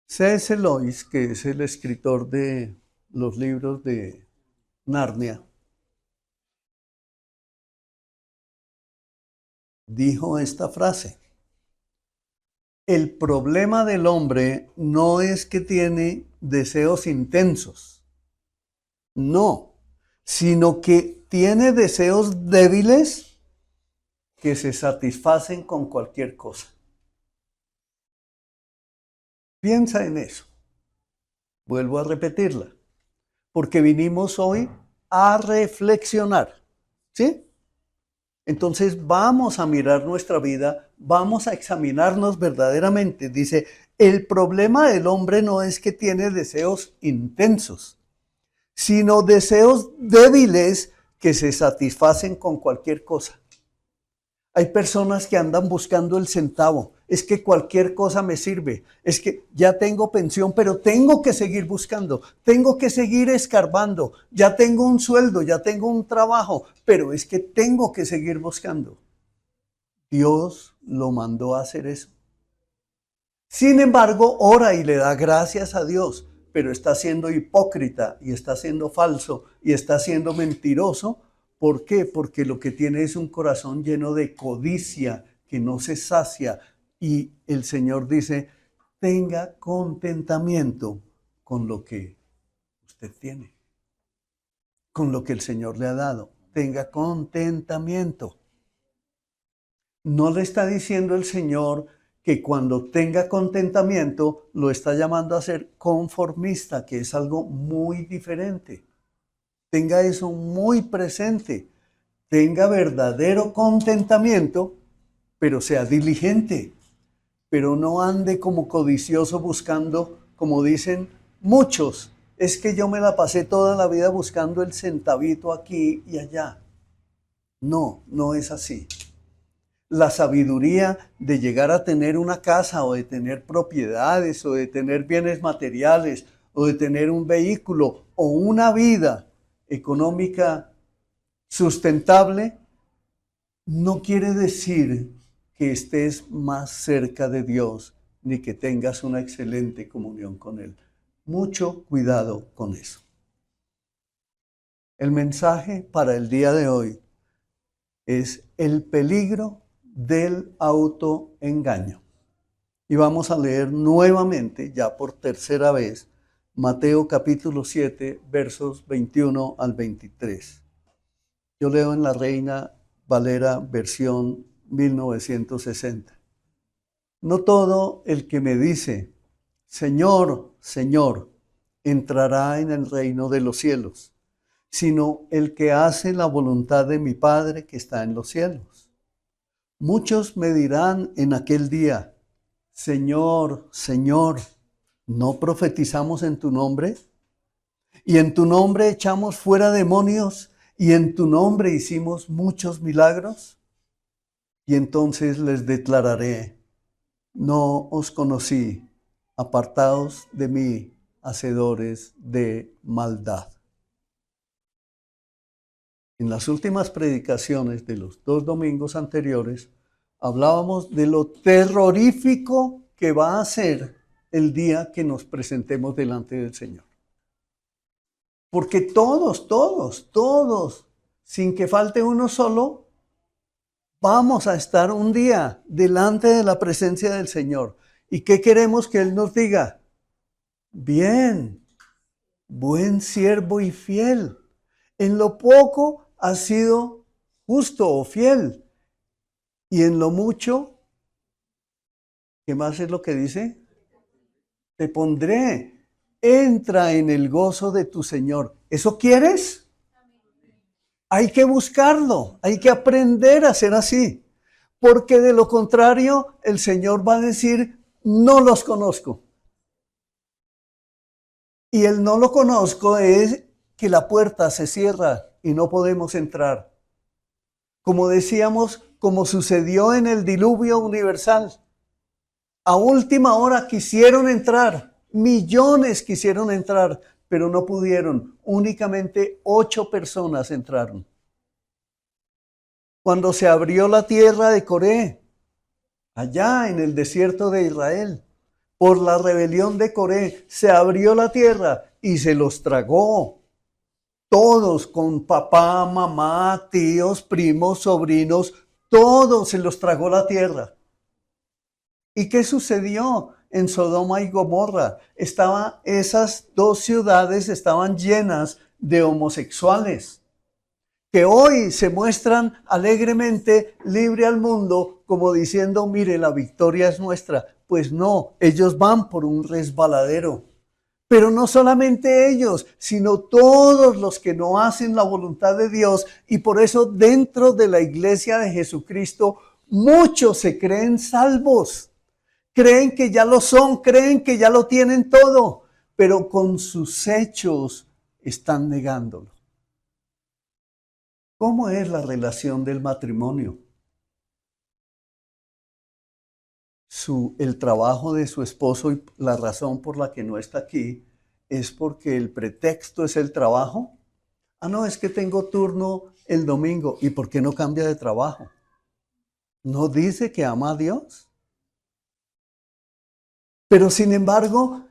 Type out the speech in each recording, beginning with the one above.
C.S. Lewis, que es el escritor de los libros de Narnia, dijo esta frase: el problema del hombre no es que tiene deseos intensos, no, sino que tiene deseos débiles que se satisfacen con cualquier cosa. Piensa en eso. Vuelvo a repetirla, porque vinimos hoy a reflexionar, ¿sí? Entonces vamos a mirar nuestra vida, vamos a examinarnos verdaderamente. Dice, el problema del hombre no es que tiene deseos intensos, sino deseos débiles que se satisfacen con cualquier cosa. Hay personas que andan buscando el centavo. Es que cualquier cosa me sirve. Es que ya tengo pensión, pero tengo que seguir buscando. Tengo que seguir escarbando. Ya tengo un sueldo, ya tengo un trabajo, pero es que tengo que seguir buscando. Dios lo mandó a hacer eso. Sin embargo, ora y le da gracias a Dios, pero está siendo hipócrita y está siendo falso y está siendo mentiroso. ¿Por qué? Porque lo que tiene es un corazón lleno de codicia que no se sacia. Y el Señor dice, tenga contentamiento con lo que usted tiene, con lo que el Señor le ha dado. Tenga contentamiento. No le está diciendo el Señor que cuando tenga contentamiento lo está llamando a ser conformista, que es algo muy diferente. Tenga eso muy presente. Tenga verdadero contentamiento, pero sea diligente. Pero no ande como codicioso buscando, como dicen muchos, es que yo me la pasé toda la vida buscando el centavito aquí y allá. No, no es así. La sabiduría de llegar a tener una casa o de tener propiedades o de tener bienes materiales o de tener un vehículo o una vida económica sustentable no quiere decir que estés más cerca de Dios ni que tengas una excelente comunión con Él. Mucho cuidado con eso. El mensaje para el día de hoy es el peligro del autoengaño. Y vamos a leer nuevamente, ya por tercera vez, Mateo capítulo 7, versos 21 al 23. Yo leo en la Reina Valera versión 1960. No todo el que me dice, Señor, Señor, entrará en el reino de los cielos, sino el que hace la voluntad de mi Padre que está en los cielos. Muchos me dirán en aquel día, Señor, Señor, ¿no profetizamos en tu nombre? Y en tu nombre echamos fuera demonios, y en tu nombre hicimos muchos milagros. Y entonces les declararé, no os conocí, apartaos de mí, hacedores de maldad. En las últimas predicaciones de los 2 domingos anteriores, hablábamos de lo terrorífico que va a ser el día que nos presentemos delante del Señor. Porque todos, sin que falte uno solo, vamos a estar un día delante de la presencia del Señor. ¿Y qué queremos que Él nos diga? Bien, buen siervo y fiel. En lo poco has sido justo o fiel. Y en lo mucho, ¿qué más es lo que dice? Te pondré. Entra en el gozo de tu Señor. ¿Eso quieres? Hay que buscarlo, hay que aprender a ser así. Porque de lo contrario, el Señor va a decir, no los conozco. Y el no lo conozco es que la puerta se cierra y no podemos entrar. Como decíamos, como sucedió en el diluvio universal. A última hora quisieron entrar, millones quisieron entrar, pero no pudieron. Únicamente 8 personas entraron. Cuando se abrió la tierra de Coré, allá en el desierto de Israel, Por la rebelión de Coré se abrió la tierra y se los tragó. Todos, con papá, mamá, tíos, primos, sobrinos, todos se los tragó la tierra. ¿Y qué sucedió en Sodoma y Gomorra? Esas dos ciudades estaban llenas de homosexuales, que hoy se muestran alegremente libre al mundo, como diciendo, mire, la victoria es nuestra. Pues no, ellos van por un resbaladero. Pero no solamente ellos, sino todos los que no hacen la voluntad de Dios. Y por eso dentro de la iglesia de Jesucristo, muchos se creen salvos. Creen que ya lo son, creen que ya lo tienen todo, pero con sus hechos están negándolo. ¿Cómo es la relación del matrimonio? El trabajo de su esposo y la razón por la que no está aquí es porque el pretexto es el trabajo. Ah, no, es que tengo turno el domingo. ¿Y por qué no cambia de trabajo? ¿No dice que ama a Dios? Pero sin embargo,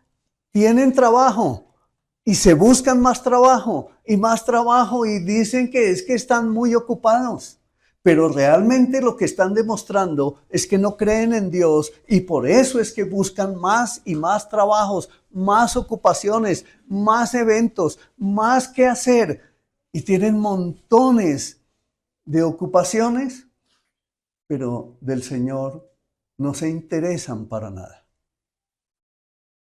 tienen trabajo y se buscan más trabajo y dicen que es que están muy ocupados. Pero realmente lo que están demostrando es que no creen en Dios y por eso es que buscan más y más trabajos, más ocupaciones, más eventos, más que hacer y tienen montones de ocupaciones, pero del Señor no se interesan para nada.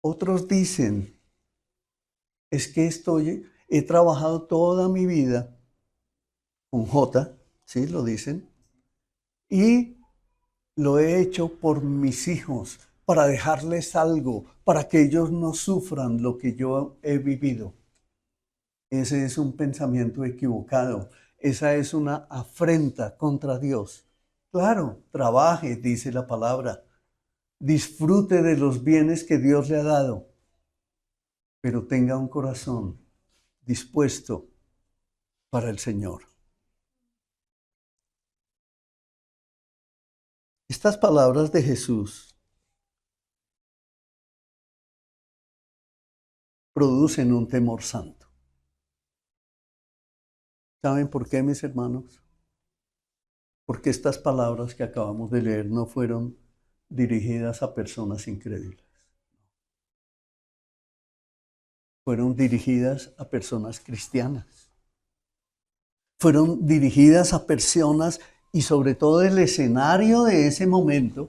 Otros dicen, es que he trabajado toda mi vida con J, ¿sí? Lo dicen, y lo he hecho por mis hijos, para dejarles algo, para que ellos no sufran lo que yo he vivido. Ese es un pensamiento equivocado, esa es una afrenta contra Dios. Claro, trabaje, dice la palabra, disfrute de los bienes que Dios le ha dado, pero tenga un corazón dispuesto para el Señor. Estas palabras de Jesús producen un temor santo. ¿Saben por qué, mis hermanos? Porque estas palabras que acabamos de leer no fueron dirigidas a personas incrédulas. Fueron dirigidas a personas cristianas. Fueron dirigidas a personas y sobre todo el escenario de ese momento,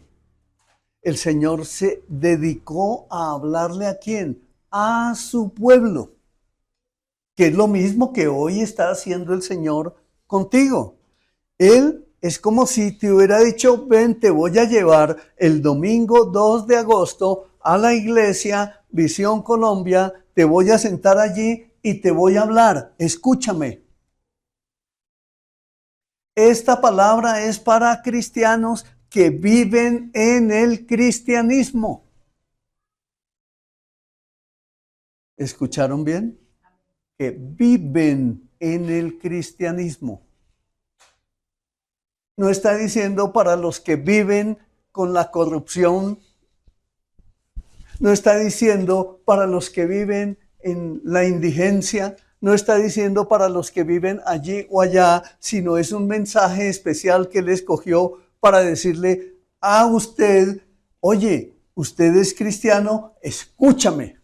el Señor se dedicó a hablarle ¿a quién? A su pueblo, que es lo mismo que hoy está haciendo el Señor contigo. Él es como si te hubiera dicho, ven, te voy a llevar el domingo 2 de agosto a la iglesia Visión Colombia, te voy a sentar allí y te voy a hablar. Escúchame. Esta palabra es para cristianos que viven en el cristianismo. ¿Escucharon bien? Que viven en el cristianismo. No está diciendo para los que viven con la corrupción. No está diciendo para los que viven en la indigencia. No está diciendo para los que viven allí o allá, sino es un mensaje especial que Él escogió para decirle a usted, oye, usted es cristiano, escúchame.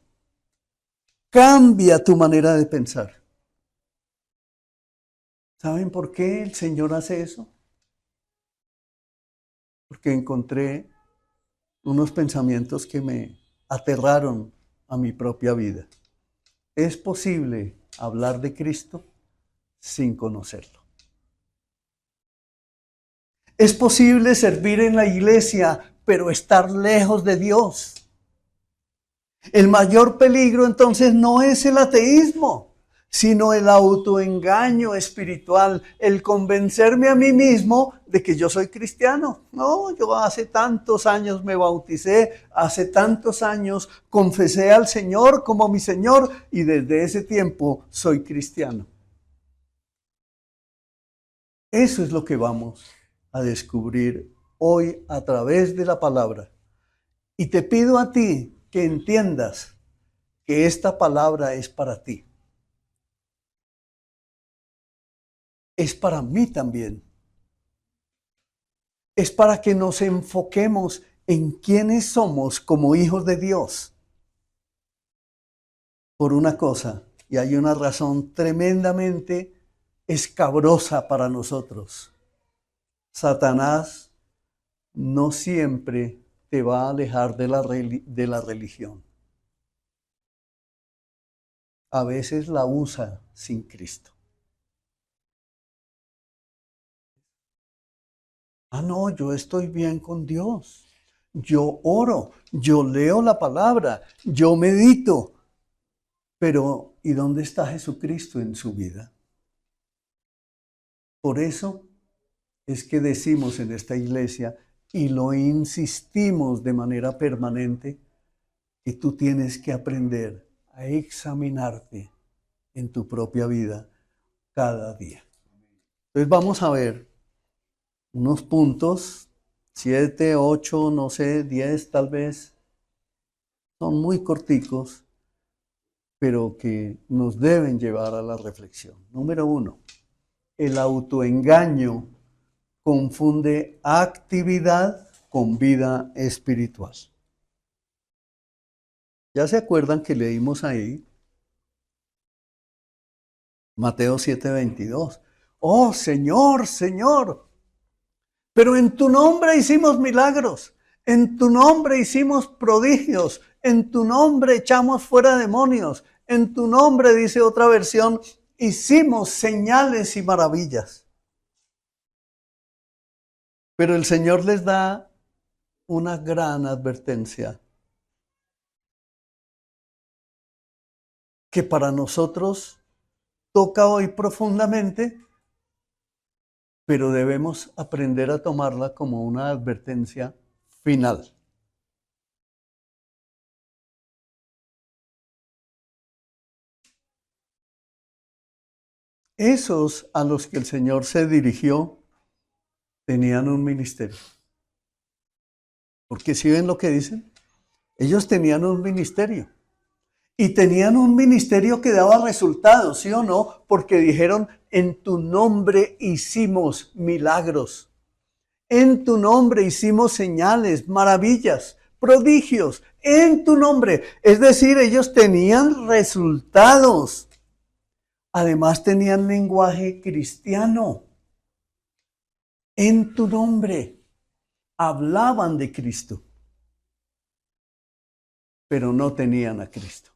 Cambia tu manera de pensar. ¿Saben por qué el Señor hace eso? Porque encontré unos pensamientos que me aterraron a mi propia vida. ¿Es posible hablar de Cristo sin conocerlo? ¿Es posible servir en la iglesia pero estar lejos de Dios? El mayor peligro entonces no es el ateísmo, sino el autoengaño espiritual, el convencerme a mí mismo de que yo soy cristiano. No, yo hace tantos años me bauticé, hace tantos años confesé al Señor como mi Señor y desde ese tiempo soy cristiano. Eso es lo que vamos a descubrir hoy a través de la palabra. Y te pido a ti que entiendas que esta palabra es para ti. Es para mí también. Es para que nos enfoquemos en quiénes somos como hijos de Dios. Por una cosa, y hay una razón tremendamente escabrosa para nosotros. Satanás no siempre te va a alejar de la religión. A veces la usa sin Cristo. No, yo estoy bien con Dios. Yo oro, yo leo la palabra, yo medito. Pero, ¿y dónde está Jesucristo en su vida? Por eso es que decimos en esta iglesia y lo insistimos de manera permanente, que tú tienes que aprender a examinarte en tu propia vida cada día. Entonces vamos a ver unos puntos, 7, 8, no sé, 10 tal vez, son muy corticos, pero que nos deben llevar a la reflexión. Número 1, el autoengaño confunde actividad con vida espiritual. ¿Ya se acuerdan que leímos ahí? Mateo 7:22. Oh, Señor, Señor, pero en tu nombre hicimos milagros, en tu nombre hicimos prodigios, en tu nombre echamos fuera demonios, en tu nombre, dice otra versión, hicimos señales y maravillas. Pero el Señor les da una gran advertencia, que para nosotros toca hoy profundamente, pero debemos aprender a tomarla como una advertencia final. Esos a los que el Señor se dirigió tenían un ministerio. Porque si ven lo que dicen, ellos tenían un ministerio. Y tenían un ministerio que daba resultados, ¿sí o no? Porque dijeron, en tu nombre hicimos milagros. En tu nombre hicimos señales, maravillas, prodigios. En tu nombre. Es decir, ellos tenían resultados. Además tenían lenguaje cristiano. En tu nombre. Hablaban de Cristo. Pero no tenían a Cristo.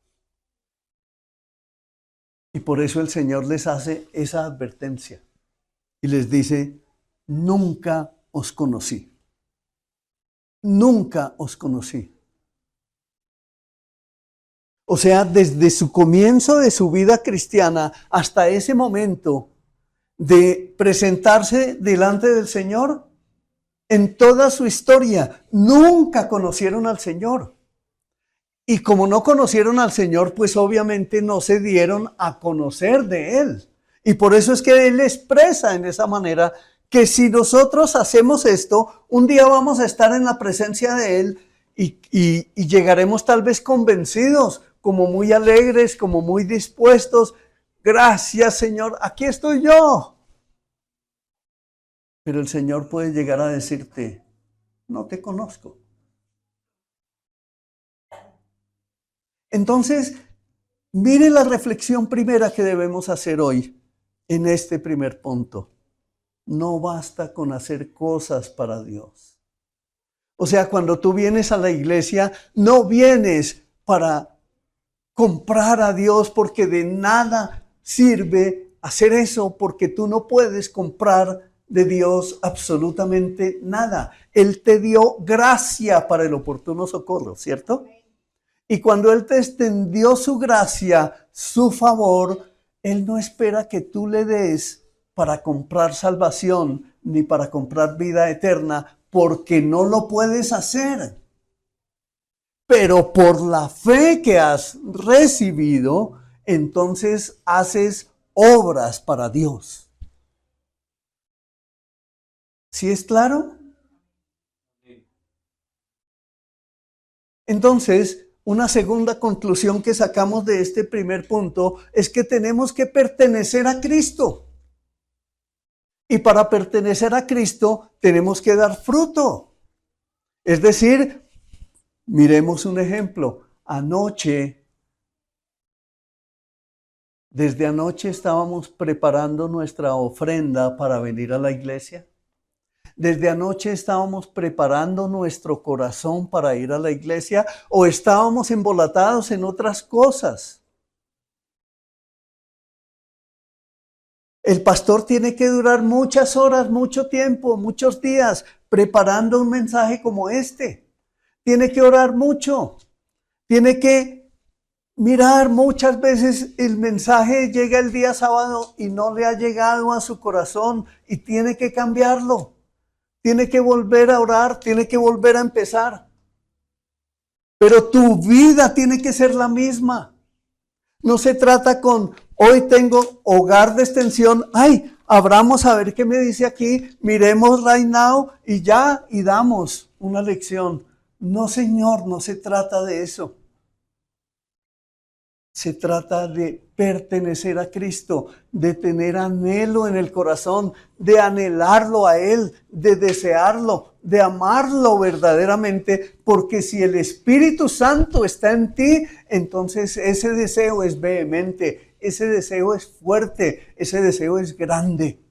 Y por eso el Señor les hace esa advertencia. Y les dice, nunca os conocí. Nunca os conocí. O sea, desde su comienzo de su vida cristiana hasta ese momento de presentarse delante del Señor, en toda su historia, nunca conocieron al Señor. Y como no conocieron al Señor, pues obviamente no se dieron a conocer de Él. Y por eso es que Él expresa en esa manera que si nosotros hacemos esto, un día vamos a estar en la presencia de Él y llegaremos tal vez convencidos, como muy alegres, como muy dispuestos. Gracias, Señor, aquí estoy yo. Pero el Señor puede llegar a decirte, no te conozco. Entonces, mire la reflexión primera que debemos hacer hoy en este primer punto. No basta con hacer cosas para Dios. O sea, cuando tú vienes a la iglesia, no vienes para comprar a Dios, porque de nada sirve hacer eso, porque tú no puedes comprar de Dios absolutamente nada. Él te dio gracia para el oportuno socorro, ¿cierto? Y cuando Él te extendió su gracia, su favor, Él no espera que tú le des para comprar salvación ni para comprar vida eterna, porque no lo puedes hacer. Pero por la fe que has recibido, entonces haces obras para Dios. ¿Sí es claro? Entonces, Una segunda conclusión que sacamos de este primer punto es que tenemos que pertenecer a Cristo. Y para pertenecer a Cristo tenemos que dar fruto. Es decir, miremos un ejemplo. Desde anoche estábamos preparando nuestra ofrenda para venir a la iglesia. Desde anoche estábamos preparando nuestro corazón para ir a la iglesia o estábamos embolatados en otras cosas. El pastor tiene que durar muchas horas, mucho tiempo, muchos días preparando un mensaje como este. Tiene que orar mucho. Tiene que mirar muchas veces el mensaje llega el día sábado y no le ha llegado a su corazón y tiene que cambiarlo. Tiene que volver a orar, tiene que volver a empezar. Pero tu vida tiene que ser la misma. No se trata con, hoy tengo hogar de extensión, ay, abramos a ver qué me dice aquí, miremos right now y ya, y damos una lección. No, Señor, no se trata de eso. Se trata de pertenecer a Cristo, de tener anhelo en el corazón, de anhelarlo a Él, de desearlo, de amarlo verdaderamente, porque si el Espíritu Santo está en ti, entonces ese deseo es vehemente, ese deseo es fuerte, ese deseo es grande.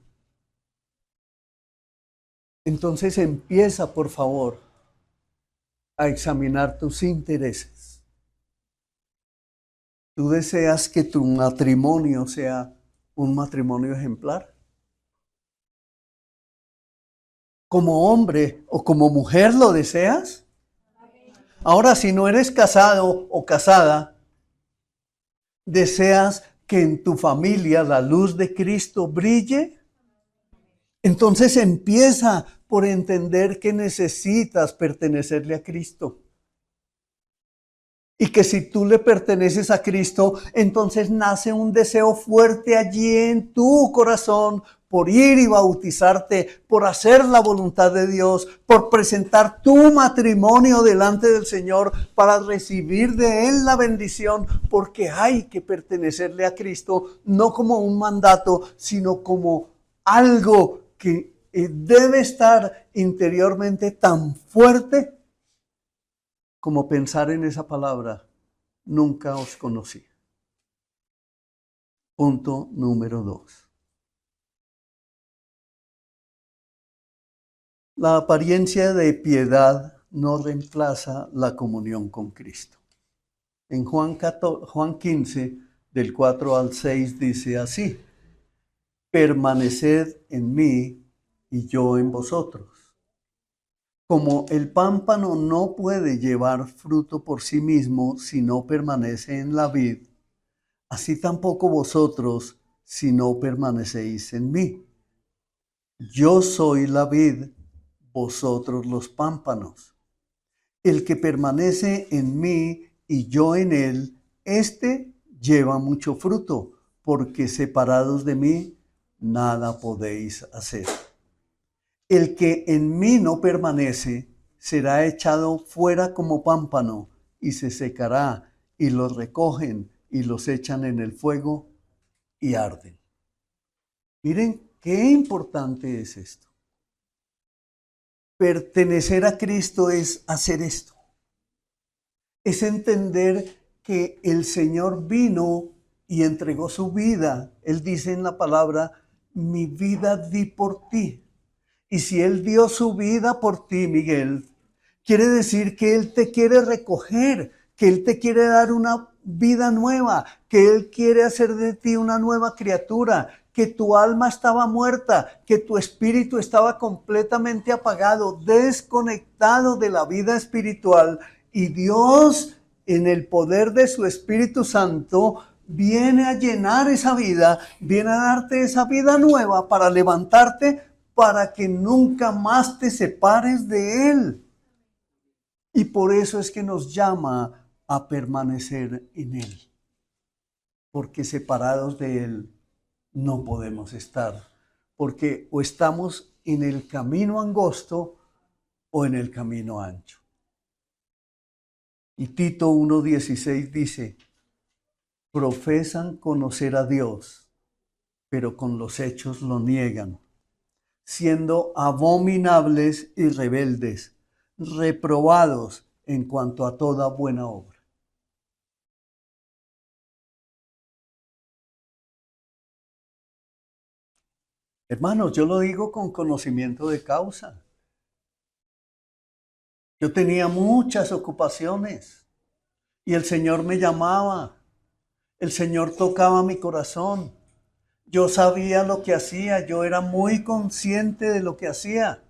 Entonces empieza, por favor, a examinar tus intereses. ¿Tú deseas que tu matrimonio sea un matrimonio ejemplar? ¿Como hombre o como mujer lo deseas? Ahora, si no eres casado o casada, ¿deseas que en tu familia la luz de Cristo brille? Entonces empieza por entender que necesitas pertenecerle a Cristo. Y que si tú le perteneces a Cristo, entonces nace un deseo fuerte allí en tu corazón por ir y bautizarte, por hacer la voluntad de Dios, por presentar tu matrimonio delante del Señor para recibir de Él la bendición, porque hay que pertenecerle a Cristo, no como un mandato, sino como algo que debe estar interiormente tan fuerte como pensar en esa palabra, nunca os conocí. Punto número 2. La apariencia de piedad no reemplaza la comunión con Cristo. En Juan 15, del 4 al 6, dice así: permaneced en mí y yo en vosotros. Como el pámpano no puede llevar fruto por sí mismo si no permanece en la vid, así tampoco vosotros si no permanecéis en mí. Yo soy la vid, vosotros los pámpanos. El que permanece en mí y yo en él, éste lleva mucho fruto, porque separados de mí, nada podéis hacer. El que en mí no permanece será echado fuera como pámpano y se secará, y los recogen y los echan en el fuego y arden. Miren qué importante es esto. Pertenecer a Cristo es hacer esto. Es entender que el Señor vino y entregó su vida. Él dice en la palabra, mi vida di por ti. Y si Él dio su vida por ti, Miguel, quiere decir que Él te quiere recoger, que Él te quiere dar una vida nueva, que Él quiere hacer de ti una nueva criatura, que tu alma estaba muerta, que tu espíritu estaba completamente apagado, desconectado de la vida espiritual. Y Dios, en el poder de su Espíritu Santo, viene a llenar esa vida, viene a darte esa vida nueva para levantarte, para que nunca más te separes de Él. Y por eso es que nos llama a permanecer en Él. Porque separados de Él no podemos estar. Porque o estamos en el camino angosto o en el camino ancho. Y Tito 1:16 dice, profesan conocer a Dios, pero con los hechos lo niegan, siendo abominables y rebeldes, reprobados en cuanto a toda buena obra. Hermanos, yo lo digo con conocimiento de causa. Yo tenía muchas ocupaciones y el Señor me llamaba, el Señor tocaba mi corazón. Yo sabía lo que hacía, yo era muy consciente de lo que hacía.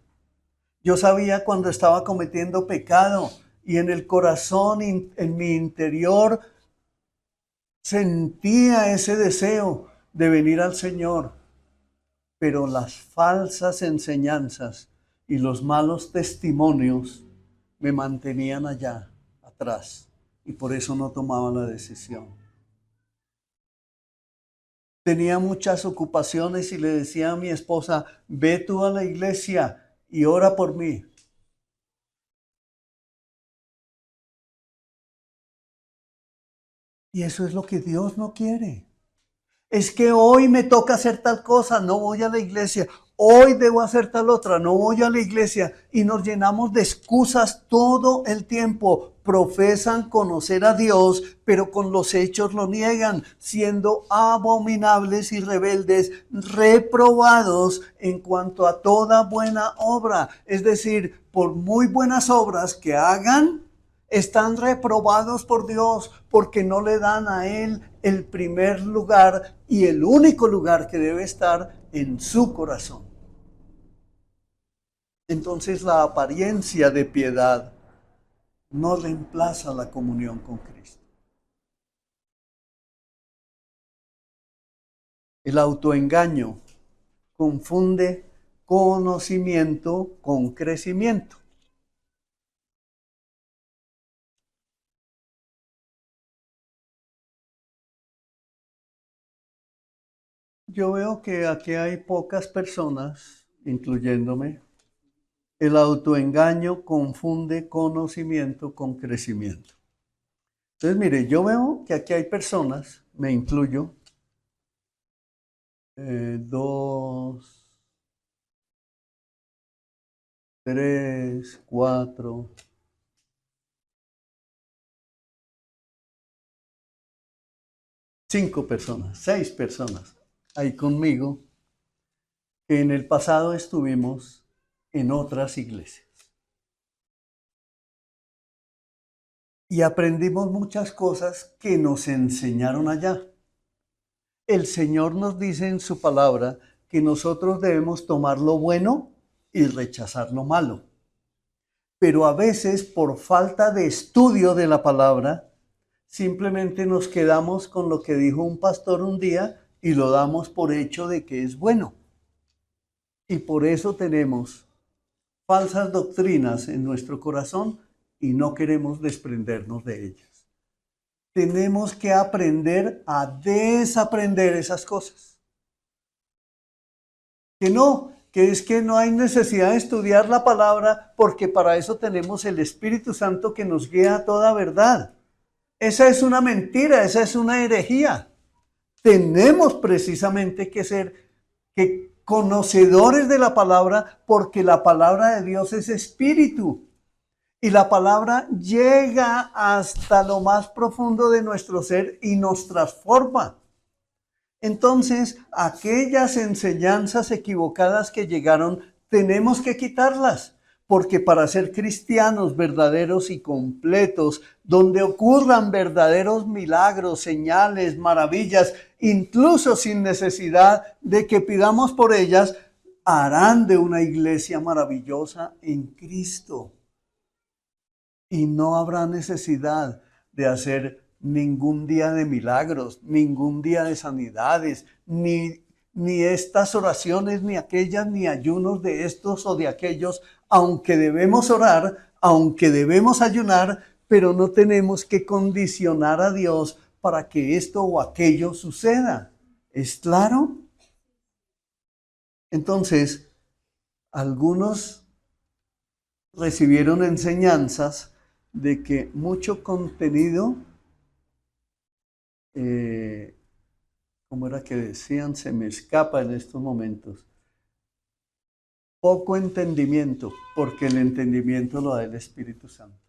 Yo sabía cuando estaba cometiendo pecado y en el corazón, en mi interior, sentía ese deseo de venir al Señor. Pero las falsas enseñanzas y los malos testimonios me mantenían allá atrás y por eso no tomaba la decisión. Tenía muchas ocupaciones y le decía a mi esposa, ve tú a la iglesia y ora por mí. Y eso es lo que Dios no quiere. Es que hoy me toca hacer tal cosa, no voy a la iglesia. Hoy debo hacer tal otra, no voy a la iglesia. Y nos llenamos de excusas todo el tiempo. Profesan conocer a Dios, pero con los hechos lo niegan, siendo abominables y rebeldes, reprobados en cuanto a toda buena obra. Es decir, por muy buenas obras que hagan, están reprobados por Dios porque no le dan a Él el primer lugar y el único lugar que debe estar en su corazón. Entonces la apariencia de piedad no reemplaza la comunión con Cristo. El autoengaño confunde conocimiento con crecimiento. Yo veo que aquí hay pocas personas, incluyéndome. El autoengaño confunde conocimiento con crecimiento. Entonces, mire, yo veo que aquí hay personas, me incluyo, 2, 3, 4, 5 personas, 6 personas ahí conmigo que en el pasado estuvimos en otras iglesias. Y aprendimos muchas cosas que nos enseñaron allá. El Señor nos dice en su palabra que nosotros debemos tomar lo bueno y rechazar lo malo. Pero a veces, por falta de estudio de la palabra, simplemente nos quedamos con lo que dijo un pastor un día y lo damos por hecho de que es bueno. Y por eso tenemos falsas doctrinas en nuestro corazón y no queremos desprendernos de ellas. Tenemos que aprender a desaprender esas cosas. Que es que no hay necesidad de estudiar la palabra porque para eso tenemos el Espíritu Santo que nos guía a toda verdad. Esa es una mentira, esa es una herejía. Tenemos precisamente que ser conocedores de la palabra porque la palabra de Dios es espíritu. Y la palabra llega hasta lo más profundo de nuestro ser y nos transforma. Entonces, aquellas enseñanzas equivocadas que llegaron, tenemos que quitarlas, porque para ser cristianos verdaderos y completos, donde ocurran verdaderos milagros, señales, maravillas, incluso sin necesidad de que pidamos por ellas, harán de una iglesia maravillosa en Cristo. Y no habrá necesidad de hacer ningún día de milagros, ningún día de sanidades, ni estas oraciones, ni aquellas, ni ayunos de estos o de aquellos, aunque debemos orar, aunque debemos ayunar, pero no tenemos que condicionar a Dios para que esto o aquello suceda. ¿Es claro? Entonces, algunos recibieron enseñanzas de que mucho contenido, ¿cómo era que decían? Se me escapa en estos momentos. Poco entendimiento, porque el entendimiento lo da el Espíritu Santo.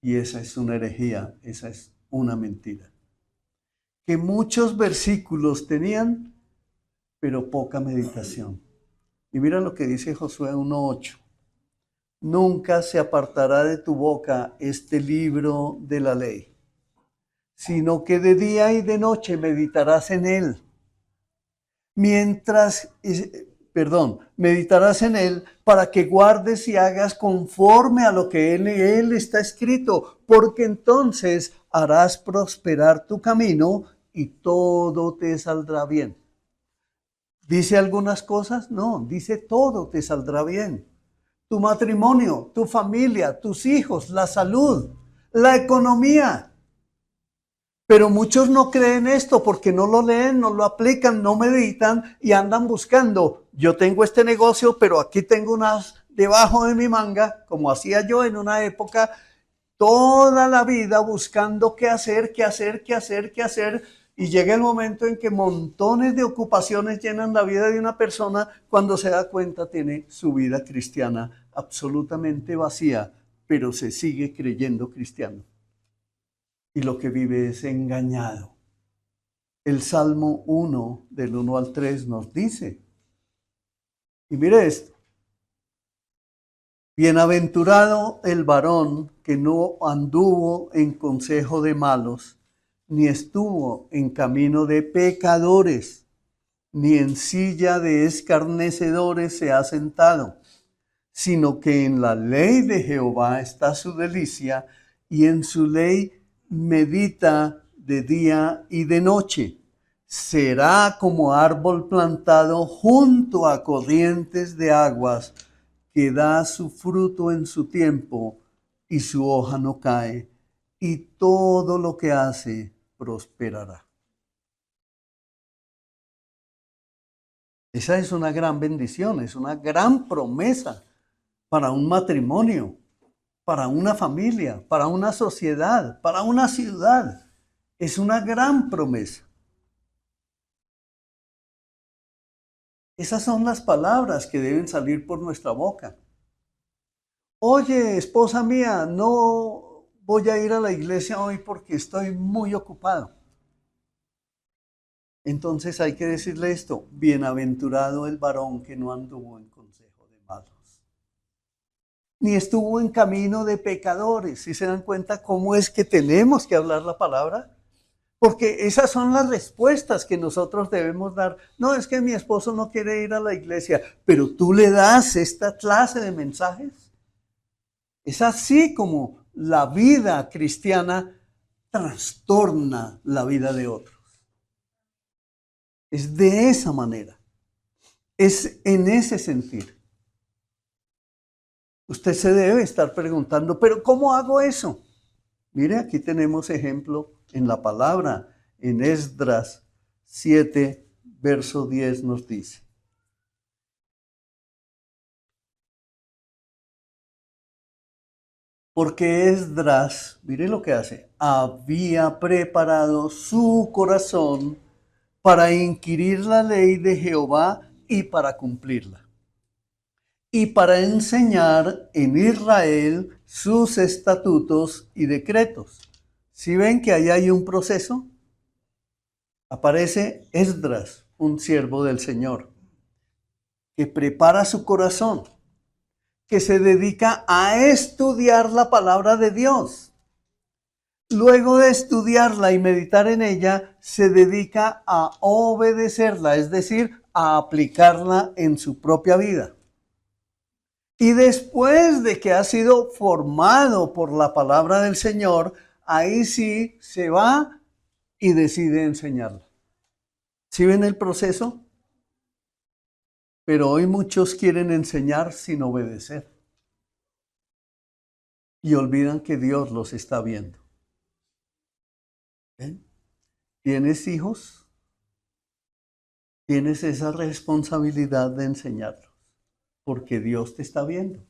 Y esa es una herejía, esa es una mentira. Que muchos versículos tenían, pero poca meditación. Y mira lo que dice Josué 1:8. Nunca se apartará de tu boca este libro de la ley, sino que de día y de noche meditarás en él. Meditarás en él para que guardes y hagas conforme a lo que en él está escrito, porque entonces harás prosperar tu camino y todo te saldrá bien. ¿Dice algunas cosas? No, dice todo te saldrá bien. Tu matrimonio, tu familia, tus hijos, la salud, la economía. Pero muchos no creen esto porque no lo leen, no lo aplican, no meditan y andan buscando. Yo tengo este negocio, pero aquí tengo unas debajo de mi manga, como hacía yo en una época, toda la vida buscando qué hacer, qué hacer, qué hacer, qué hacer. Y llega el momento en que montones de ocupaciones llenan la vida de una persona. Cuando se da cuenta tiene su vida cristiana absolutamente vacía, pero se sigue creyendo cristiano. Y lo que vive es engañado. El Salmo 1, del 1 al 3, nos dice, y mire esto, bienaventurado el varón que no anduvo en consejo de malos, ni estuvo en camino de pecadores, ni en silla de escarnecedores se ha sentado, sino que en la ley de Jehová está su delicia, y en su ley medita de día y de noche. Será como árbol plantado junto a corrientes de aguas, que da su fruto en su tiempo y su hoja no cae, y todo lo que hace prosperará. Esa es una gran bendición, es una gran promesa para un matrimonio, para una familia, para una sociedad, para una ciudad. Es una gran promesa. Esas son las palabras que deben salir por nuestra boca. Oye, esposa mía, no voy a ir a la iglesia hoy porque estoy muy ocupado. Entonces hay que decirle esto, bienaventurado el varón que no anduvo en consejo de malos, ni estuvo en camino de pecadores. ¿Sí se dan cuenta cómo es que tenemos que hablar la palabra? Porque esas son las respuestas que nosotros debemos dar. No, es que mi esposo no quiere ir a la iglesia, pero tú le das esta clase de mensajes. Es así como la vida cristiana trastorna la vida de otros. Es de esa manera. Es en ese sentido. Usted se debe estar preguntando, ¿pero cómo hago eso? Mire, aquí tenemos ejemplo en la palabra. En Esdras 7, verso 10 nos dice. Porque Esdras, mire lo que hace, había preparado su corazón para inquirir la ley de Jehová y para cumplirla, y para enseñar en Israel sus estatutos y decretos. ¿Sí ven que ahí hay un proceso? Aparece Esdras, un siervo del Señor, que prepara su corazón, que se dedica a estudiar la palabra de Dios. Luego de estudiarla y meditar en ella, se dedica a obedecerla, es decir, a aplicarla en su propia vida. Y después de que ha sido formado por la palabra del Señor, ahí sí se va y decide enseñarla. ¿Sí ven el proceso? Pero hoy muchos quieren enseñar sin obedecer. Y olvidan que Dios los está viendo. ¿Ven? ¿Tienes hijos? Tienes esa responsabilidad de enseñarlos, porque Dios te está viendo.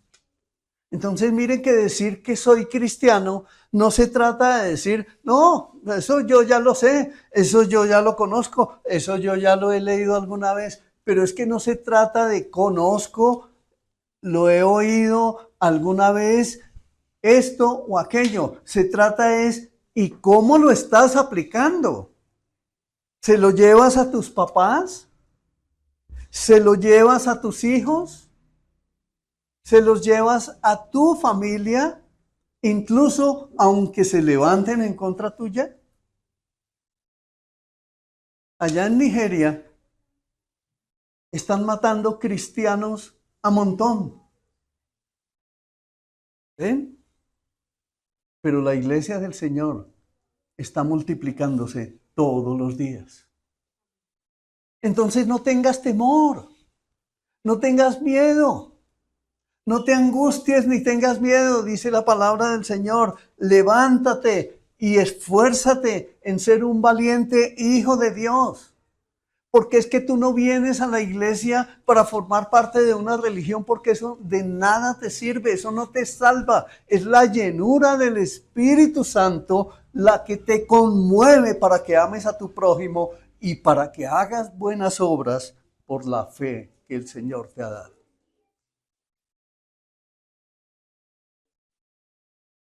Entonces miren que decir que soy cristiano no se trata de decir, no, eso yo ya lo sé, eso yo ya lo conozco, eso yo ya lo he leído alguna vez, pero es que no se trata de conozco, lo he oído alguna vez, esto o aquello, se trata es, ¿y cómo lo estás aplicando? ¿Se lo llevas a tus papás? ¿Se lo llevas a tus hijos? ¿Se los llevas a tu familia? Incluso aunque se levanten en contra tuya. Allá en Nigeria están matando cristianos a montón. ¿Ven? Pero la iglesia del Señor está multiplicándose todos los días. Entonces no tengas temor, no tengas miedo. No te angusties ni tengas miedo, dice la palabra del Señor. Levántate y esfuérzate en ser un valiente hijo de Dios. Porque es que tú no vienes a la iglesia para formar parte de una religión, porque eso de nada te sirve, eso no te salva. Es la llenura del Espíritu Santo la que te conmueve para que ames a tu prójimo y para que hagas buenas obras por la fe que el Señor te ha dado.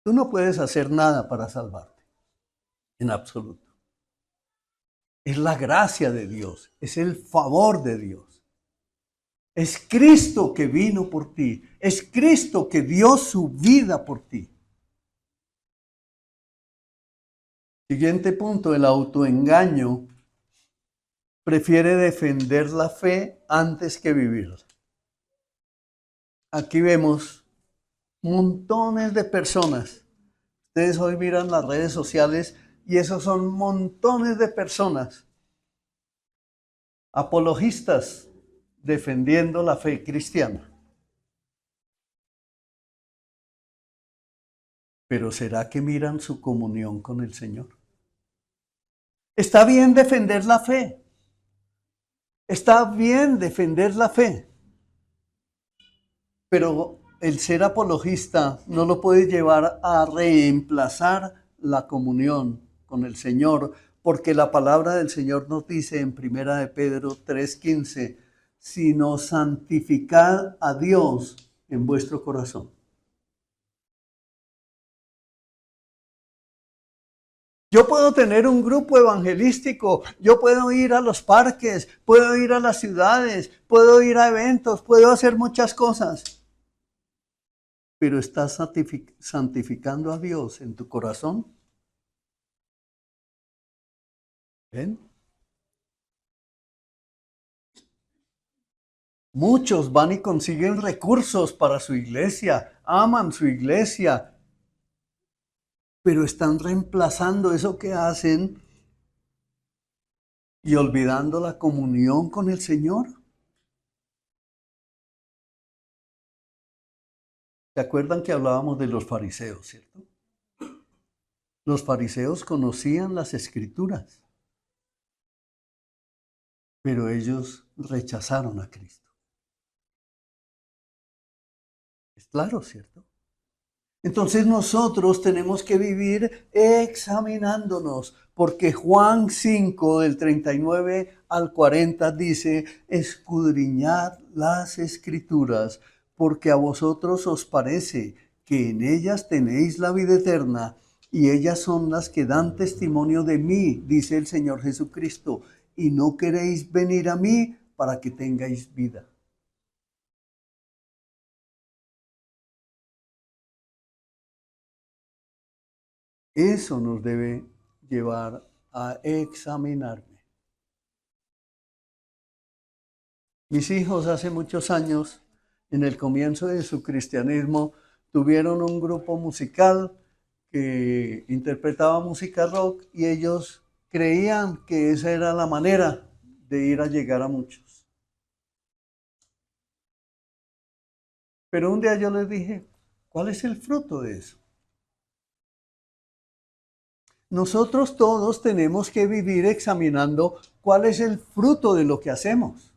Tú no puedes hacer nada para salvarte, en absoluto. Es la gracia de Dios, es el favor de Dios. Es Cristo que vino por ti, es Cristo que dio su vida por ti. Siguiente punto, el autoengaño prefiere defender la fe antes que vivirla. Aquí vemos montones de personas. Ustedes hoy miran las redes sociales y esos son montones de personas apologistas defendiendo la fe cristiana. Pero ¿será que miran su comunión con el Señor? Está bien defender la fe. Está bien defender la fe. Pero el ser apologista no lo puede llevar a reemplazar la comunión con el Señor, porque la palabra del Señor nos dice en 1 de Pedro 3:15, sino santificad a Dios en vuestro corazón. Yo puedo tener un grupo evangelístico, yo puedo ir a los parques, puedo ir a las ciudades, puedo ir a eventos, puedo hacer muchas cosas. Pero ¿estás santificando a Dios en tu corazón? ¿Ven? Muchos van y consiguen recursos para su iglesia, aman su iglesia, pero están reemplazando eso que hacen y olvidando la comunión con el Señor. ¿Se acuerdan que hablábamos de los fariseos, cierto? Los fariseos conocían las escrituras, pero ellos rechazaron a Cristo. Es claro, ¿cierto? Entonces nosotros tenemos que vivir examinándonos, porque Juan 5, del 39 al 40 dice, escudriñad las escrituras, porque a vosotros os parece que en ellas tenéis la vida eterna, y ellas son las que dan testimonio de mí, dice el Señor Jesucristo, y no queréis venir a mí para que tengáis vida. Eso nos debe llevar a examinarme. Mis hijos hace muchos años, en el comienzo de su cristianismo, tuvieron un grupo musical que interpretaba música rock y ellos creían que esa era la manera de ir a llegar a muchos. Pero un día yo les dije, ¿cuál es el fruto de eso? Nosotros todos tenemos que vivir examinando cuál es el fruto de lo que hacemos.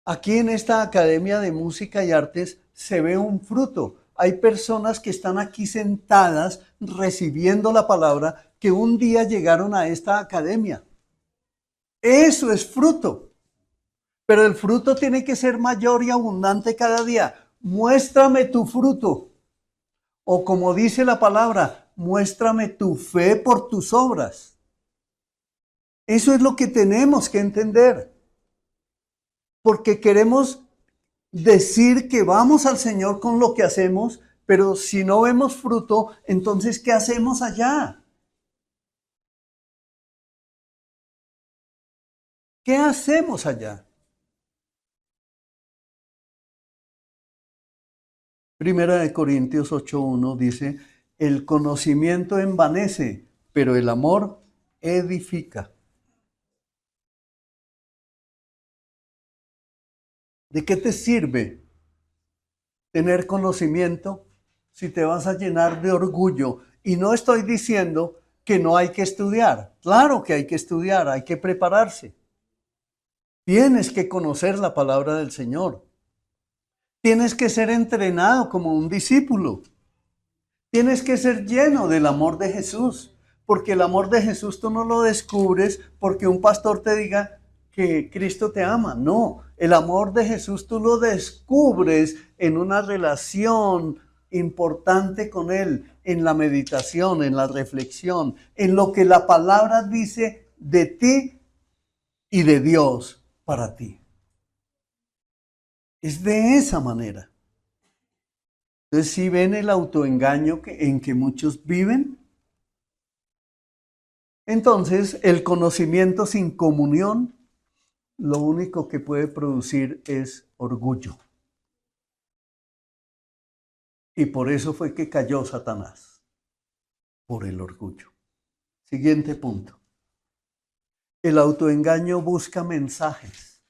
Aquí en esta Academia de Música y Artes se ve un fruto. Hay personas que están aquí sentadas recibiendo la palabra que un día llegaron a esta academia. Eso es fruto. Pero el fruto tiene que ser mayor y abundante cada día. Muéstrame tu fruto. O como dice la palabra, muéstrame tu fe por tus obras. Eso es lo que tenemos que entender. Porque queremos decir que vamos al Señor con lo que hacemos, pero si no vemos fruto, entonces ¿qué hacemos allá? ¿Qué hacemos allá? Primera de Corintios 8:1 dice, el conocimiento envanece, pero el amor edifica. ¿De qué te sirve tener conocimiento si te vas a llenar de orgullo? Y no estoy diciendo que no hay que estudiar. Claro que hay que estudiar, hay que prepararse. Tienes que conocer la palabra del Señor. Tienes que ser entrenado como un discípulo. Tienes que ser lleno del amor de Jesús. Porque el amor de Jesús tú no lo descubres porque un pastor te diga que Cristo te ama. No, el amor de Jesús tú lo descubres en una relación importante con Él, en la meditación, en la reflexión, en lo que la palabra dice de ti y de Dios para ti. Es de esa manera. Entonces, si ven el autoengaño en que muchos viven, entonces el conocimiento sin comunión, lo único que puede producir es orgullo. Y por eso fue que cayó Satanás, por el orgullo. Siguiente punto. El autoengaño busca mensajes,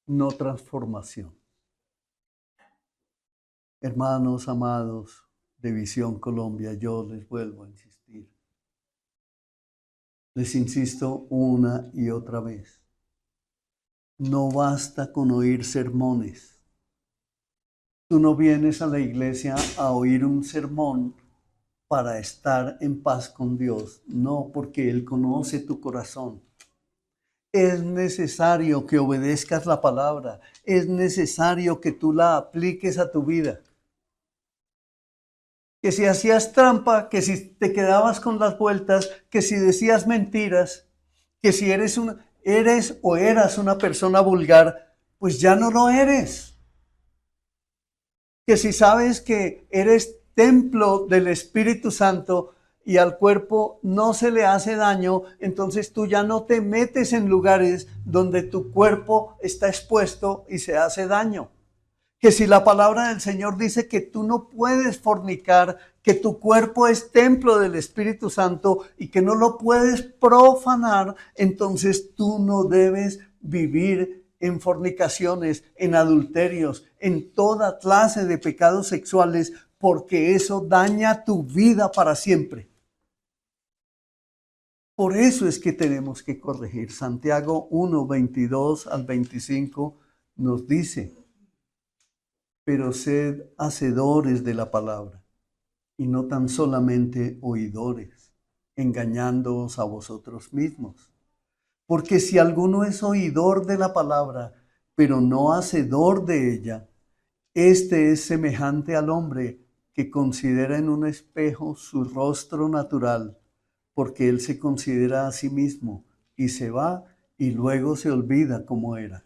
no transformación. Hermanos amados de Visión Colombia, yo les vuelvo a insistir. Les insisto una y otra vez. No basta con oír sermones. Tú no vienes a la iglesia a oír un sermón para estar en paz con Dios. No, porque Él conoce tu corazón. Es necesario que obedezcas la palabra. Es necesario que tú la apliques a tu vida. Que si hacías trampa, que si te quedabas con las vueltas, que si decías mentiras, que si eres o eras una persona vulgar, pues ya no lo eres. Que si sabes que eres templo del Espíritu Santo y al cuerpo no se le hace daño, entonces tú ya no te metes en lugares donde tu cuerpo está expuesto y se hace daño. Que si la palabra del Señor dice que tú no puedes fornicar, que tu cuerpo es templo del Espíritu Santo y que no lo puedes profanar, entonces tú no debes vivir en fornicaciones, en adulterios, en toda clase de pecados sexuales, porque eso daña tu vida para siempre. Por eso es que tenemos que corregir. Santiago 1, 22 al 25 nos dice, pero sed hacedores de la palabra, y no tan solamente oidores, engañándoos a vosotros mismos. Porque si alguno es oidor de la palabra, pero no hacedor de ella, este es semejante al hombre que considera en un espejo su rostro natural, porque él se considera a sí mismo y se va y luego se olvida cómo era.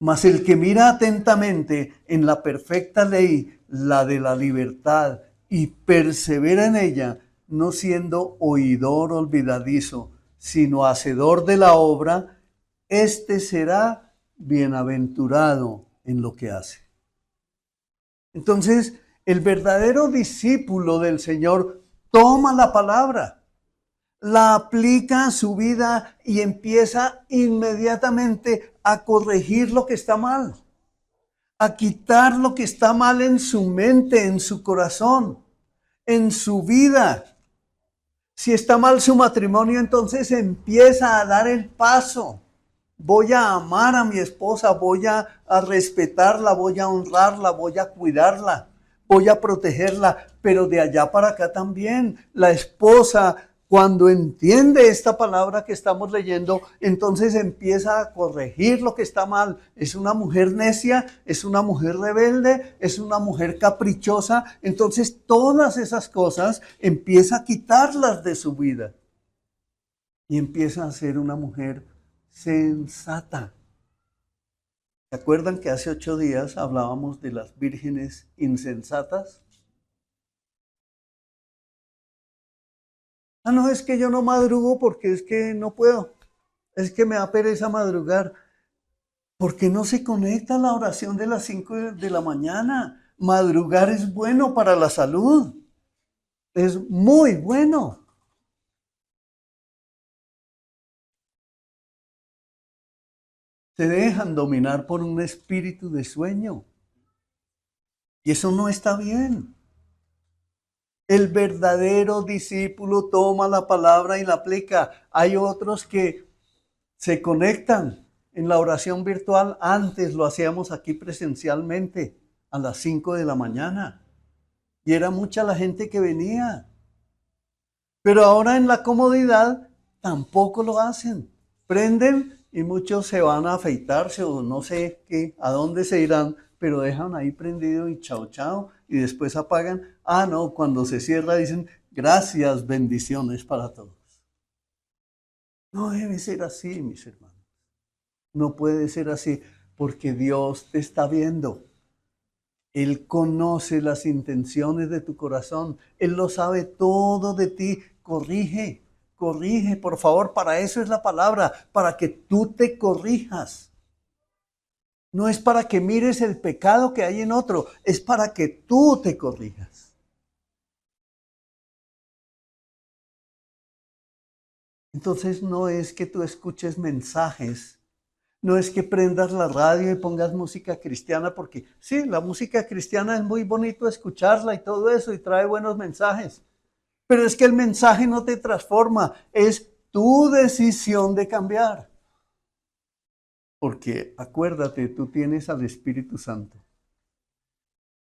Mas el que mira atentamente en la perfecta ley, la de la libertad, y persevera en ella, no siendo oidor olvidadizo, sino hacedor de la obra, éste será bienaventurado en lo que hace. Entonces, el verdadero discípulo del Señor toma la palabra, la aplica a su vida y empieza inmediatamente a corregir lo que está mal, a quitar lo que está mal en su mente, en su corazón, en su vida. Si está mal su matrimonio, entonces empieza a dar el paso Voy a amar a mi esposa, voy a respetarla, voy a honrarla, voy a cuidarla, voy a protegerla, pero de allá para acá también. La esposa, cuando entiende esta palabra que estamos leyendo, entonces empieza a corregir lo que está mal. Es una mujer necia, es una mujer rebelde, es una mujer caprichosa. Entonces todas esas cosas empieza a quitarlas de su vida y empieza a ser una mujer sensata. ¿Se acuerdan que hace 8 días hablábamos de las vírgenes insensatas? Ah, no, es que yo no madrugo porque es que no puedo. Es que me da pereza madrugar. ¿Por qué no se conecta a la oración de las 5 de la mañana? Madrugar es bueno para la salud. Es muy bueno. Se dejan dominar por un espíritu de sueño. Y eso no está bien. El verdadero discípulo toma la palabra y la aplica. Hay otros que se conectan en la oración virtual. Antes lo hacíamos aquí presencialmente a las 5 de la mañana. Y era mucha la gente que venía. Pero ahora en la comodidad tampoco lo hacen. Prenden y muchos se van a afeitarse o no sé qué, a dónde se irán, pero dejan ahí prendido y chao, chao, y después apagan. Ah, no, cuando se cierra dicen gracias, bendiciones para todos. No debe ser así, mis hermanos. No puede ser así porque Dios te está viendo. Él conoce las intenciones de tu corazón. Él lo sabe todo de ti. Corrige, corrige, por favor. Para eso es la palabra, para que tú te corrijas. No es para que mires el pecado que hay en otro, es para que tú te corrijas. Entonces no es que tú escuches mensajes, no es que prendas la radio y pongas música cristiana, porque sí, la música cristiana es muy bonito escucharla y todo eso y trae buenos mensajes. Pero es que el mensaje no te transforma, es tu decisión de cambiar. Porque acuérdate, tú tienes al Espíritu Santo.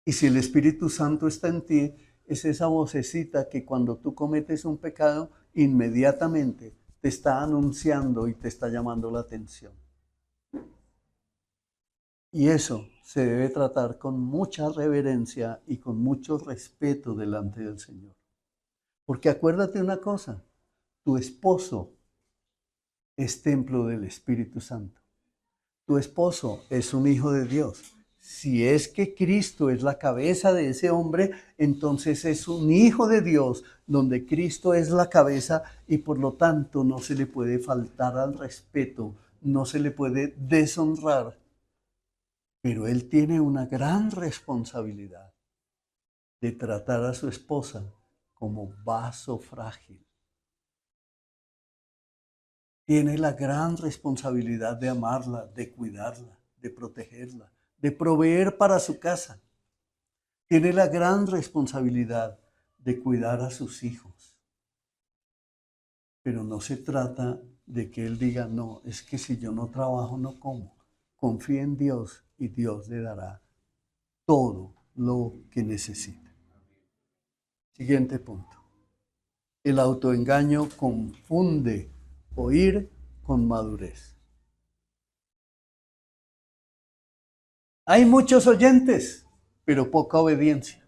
Y si el Espíritu Santo está en ti, es esa vocecita que cuando tú cometes un pecado, inmediatamente te está anunciando y te está llamando la atención. Y eso se debe tratar con mucha reverencia y con mucho respeto delante del Señor. Porque acuérdate una cosa, tu esposo es templo del Espíritu Santo. Tu esposo es un hijo de Dios. Si es que Cristo es la cabeza de ese hombre, entonces es un hijo de Dios, donde Cristo es la cabeza y por lo tanto no se le puede faltar al respeto, no se le puede deshonrar. Pero él tiene una gran responsabilidad de tratar a su esposa como vaso frágil. Tiene la gran responsabilidad de amarla, de cuidarla, de protegerla, de proveer para su casa. Tiene la gran responsabilidad de cuidar a sus hijos. Pero no se trata de que él diga, no, es que si yo no trabajo, no como. Confía en Dios y Dios le dará todo lo que necesita. Siguiente punto. El autoengaño confunde oír con madurez. Hay muchos oyentes, pero poca obediencia.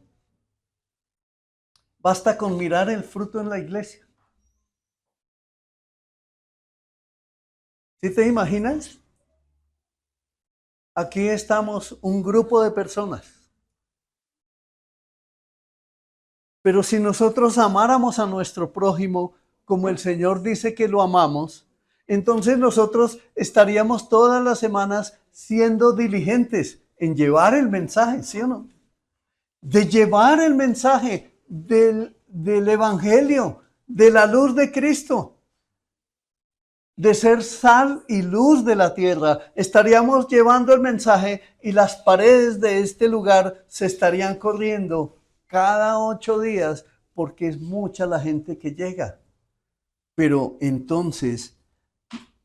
Basta con mirar el fruto en la iglesia. ¿Sí te imaginas? Aquí estamos un grupo de personas. Pero si nosotros amáramos a nuestro prójimo como el Señor dice que lo amamos, entonces nosotros estaríamos todas las semanas siendo diligentes en llevar el mensaje, ¿sí o no? De llevar el mensaje del Evangelio, de la luz de Cristo, de ser sal y luz de la tierra. Estaríamos llevando el mensaje y las paredes de este lugar se estarían corriendo cada 8 días porque es mucha la gente que llega. Pero entonces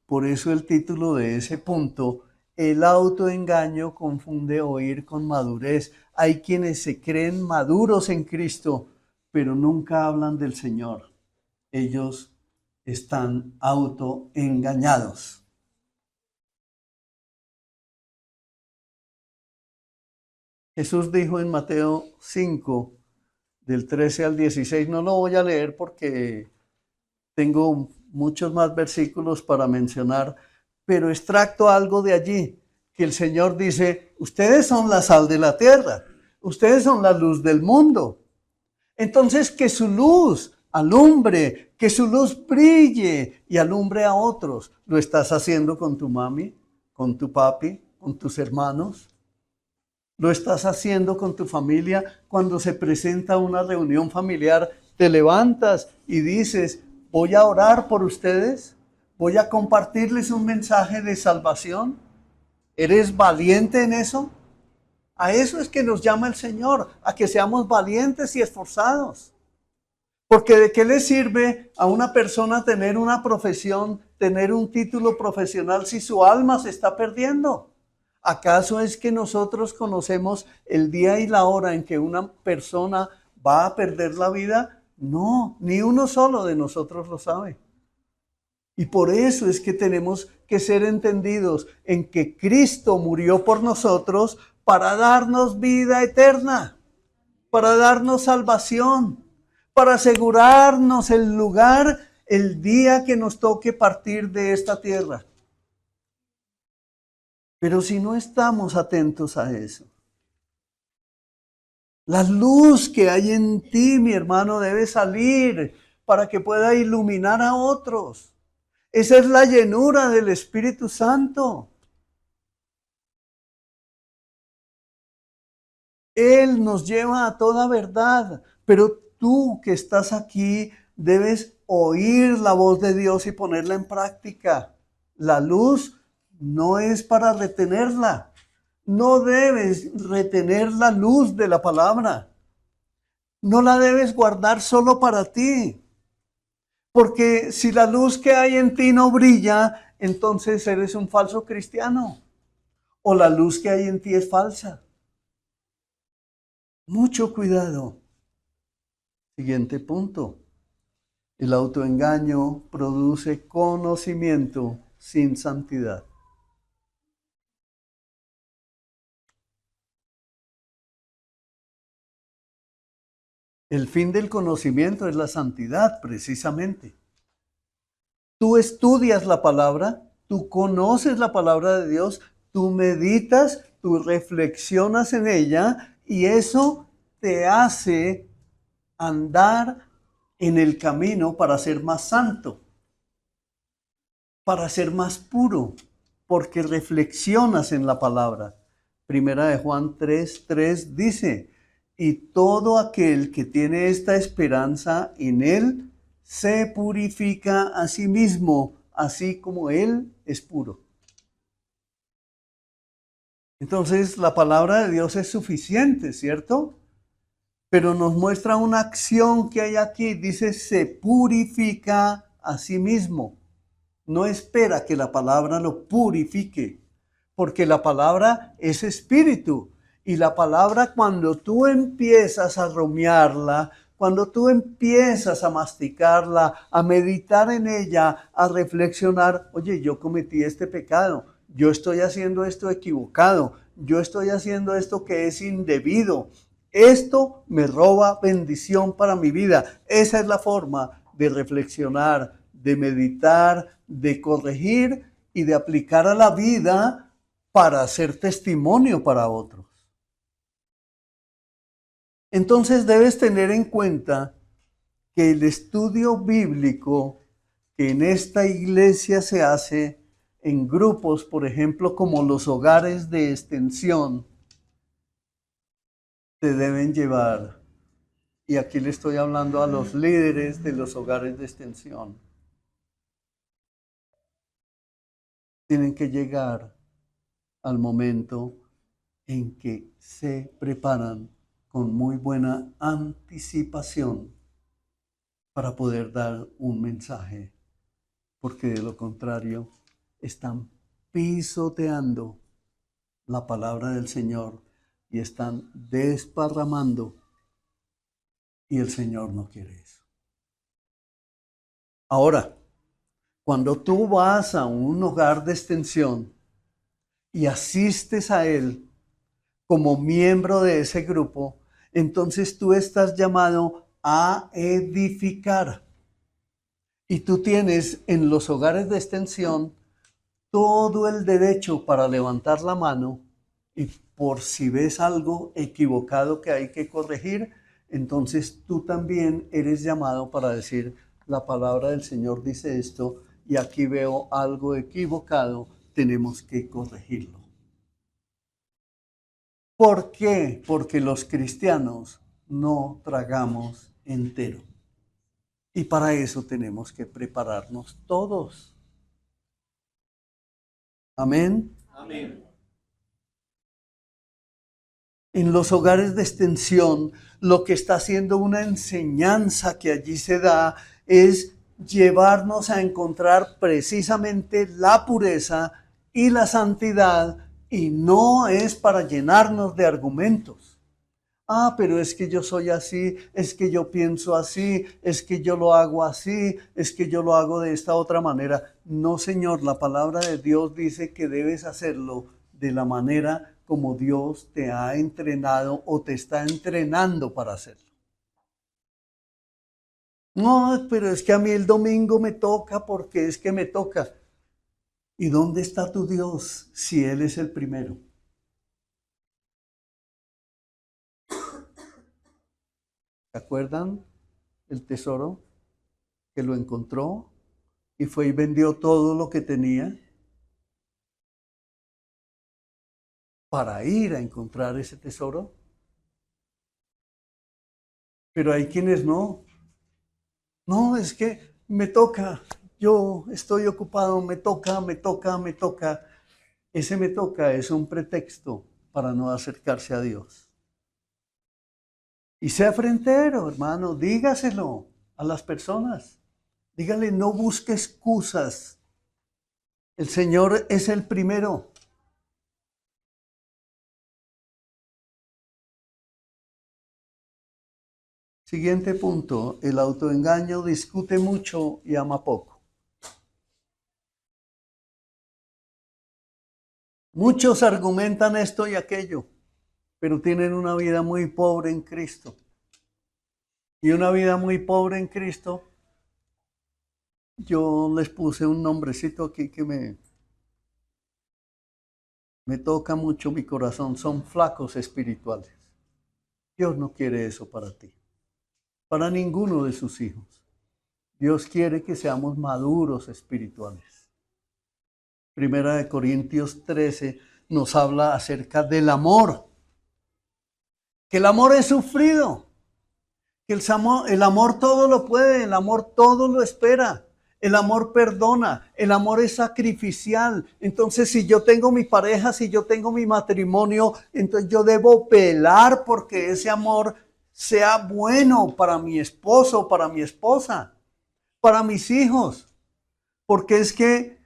Por eso el título de ese punto, el autoengaño confunde oír con madurez. Hay quienes se creen maduros en Cristo, pero nunca hablan del Señor. Ellos están autoengañados. Jesús dijo en Mateo 5, del 13 al 16, no lo voy a leer porque tengo muchos más versículos para mencionar, pero extracto algo de allí, que el Señor dice, ustedes son la sal de la tierra, ustedes son la luz del mundo. Entonces que su luz alumbre, que su luz brille y alumbre a otros. ¿Lo estás haciendo con tu mami, con tu papi, con tus hermanos? ¿Lo estás haciendo con tu familia? Cuando se presenta una reunión familiar, te levantas y dices, voy a orar por ustedes, voy a compartirles un mensaje de salvación. ¿Eres valiente en eso? A eso es que nos llama el Señor, a que seamos valientes y esforzados. Porque ¿de qué le sirve a una persona tener una profesión, tener un título profesional si su alma se está perdiendo? ¿Acaso es que nosotros conocemos el día y la hora en que una persona va a perder la vida? No, ni uno solo de nosotros lo sabe. Y por eso es que tenemos que ser entendidos en que Cristo murió por nosotros para darnos vida eterna, para darnos salvación, para asegurarnos el lugar el día que nos toque partir de esta tierra. Pero si no estamos atentos a eso, la luz que hay en ti, mi hermano, debe salir para que pueda iluminar a otros. Esa es la llenura del Espíritu Santo. Él nos lleva a toda verdad, pero tú que estás aquí debes oír la voz de Dios y ponerla en práctica. La luz no es para retenerla. No debes retener la luz de la palabra. No la debes guardar solo para ti. Porque si la luz que hay en ti no brilla, entonces eres un falso cristiano. O la luz que hay en ti es falsa. Mucho cuidado. Siguiente punto. El autoengaño produce conocimiento sin santidad. El fin del conocimiento es la santidad, precisamente. Tú estudias la palabra, tú conoces la palabra de Dios, tú meditas, tú reflexionas en ella y eso te hace andar en el camino para ser más santo, para ser más puro, porque reflexionas en la palabra. Primera de Juan 3:3 dice, y todo aquel que tiene esta esperanza en él, se purifica a sí mismo, así como él es puro. Entonces, la palabra de Dios es suficiente, ¿cierto? Pero nos muestra una acción que hay aquí. Dice, se purifica a sí mismo. No espera que la palabra lo purifique, porque la palabra es espíritu. Y la palabra, cuando tú empiezas a rumiarla, cuando tú empiezas a masticarla, a meditar en ella, a reflexionar, oye, yo cometí este pecado, yo estoy haciendo esto equivocado, yo estoy haciendo esto que es indebido, esto me roba bendición para mi vida. Esa es la forma de reflexionar, de meditar, de corregir y de aplicar a la vida para hacer testimonio para otros. Entonces debes tener en cuenta que el estudio bíblico que en esta iglesia se hace en grupos, por ejemplo, como los hogares de extensión, te deben llevar, y aquí le estoy hablando a los líderes de los hogares de extensión, tienen que llegar al momento en que se preparan con muy buena anticipación para poder dar un mensaje, porque de lo contrario están pisoteando la palabra del Señor y están desparramando, y el Señor no quiere eso. Ahora, cuando tú vas a un hogar de extensión y asistes a él como miembro de ese grupo, entonces tú estás llamado a edificar. Y tú tienes en los hogares de extensión todo el derecho para levantar la mano y por si ves algo equivocado que hay que corregir, entonces tú también eres llamado para decir, la palabra del Señor dice esto y aquí veo algo equivocado, tenemos que corregirlo. ¿Por qué? Porque los cristianos no tragamos entero. Y para eso tenemos que prepararnos todos. Amén. Amén. En los hogares de extensión, lo que está haciendo una enseñanza que allí se da es llevarnos a encontrar precisamente la pureza y la santidad, y no es para llenarnos de argumentos. Ah, pero es que yo soy así, es que yo pienso así, es que yo lo hago así, es que yo lo hago de esta otra manera. No, Señor, la palabra de Dios dice que debes hacerlo de la manera como Dios te ha entrenado o te está entrenando para hacerlo. No, pero es que a mí el domingo me toca porque es que me toca. ¿Y dónde está tu Dios si Él es el primero? ¿Se acuerdan el tesoro que lo encontró y fue y vendió todo lo que tenía para ir a encontrar ese tesoro? Pero hay quienes no. No, es que me toca, yo estoy ocupado, me toca, me toca, me toca. Ese me toca es un pretexto para no acercarse a Dios. Y sea frentero, hermano, dígaselo a las personas. Dígale, no busque excusas. El Señor es el primero. Siguiente punto, el autoengaño discute mucho y ama poco. Muchos argumentan esto y aquello, pero tienen una vida muy pobre en Cristo. Y una vida muy pobre en Cristo, yo les puse un nombrecito aquí que me toca mucho mi corazón, son flacos espirituales. Dios no quiere eso para ti, para ninguno de sus hijos. Dios quiere que seamos maduros espirituales. Primera de Corintios 13 nos habla acerca del amor. Que el amor es sufrido, que el amor todo lo puede, el amor todo lo espera. El amor perdona, el amor es sacrificial. Entonces, si yo tengo mi pareja, si yo tengo mi matrimonio, entonces yo debo velar porque ese amor sea bueno para mi esposo, para mi esposa, para mis hijos. Porque es que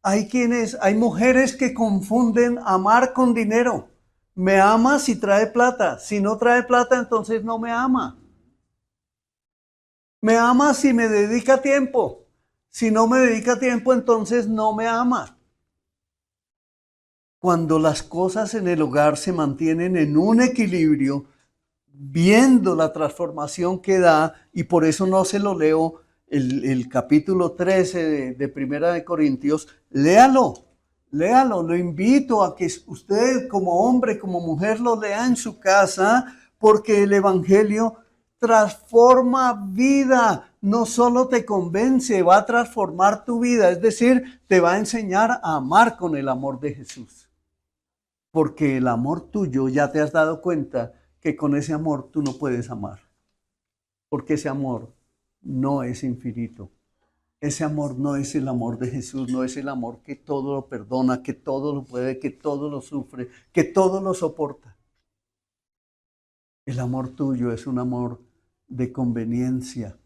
hay mujeres que confunden amar con dinero. Me ama si trae plata. Si no trae plata, entonces no me ama. Me ama si me dedica tiempo. Si no me dedica tiempo, entonces no me ama. Cuando las cosas en el hogar se mantienen en un equilibrio, viendo la transformación que da, y por eso no se lo leo, el capítulo 13 de Primera de Corintios, léalo, lo invito a que usted como hombre, como mujer lo lea en su casa, porque el Evangelio transforma vida, no solo te convence, va a transformar tu vida, es decir, te va a enseñar a amar con el amor de Jesús. Porque el amor tuyo, ya te has dado cuenta que con ese amor tú no puedes amar. Porque ese amor no es infinito. Ese amor no es el amor de Jesús, no es el amor que todo lo perdona, que todo lo puede, que todo lo sufre, que todo lo soporta. El amor tuyo es un amor de conveniencia.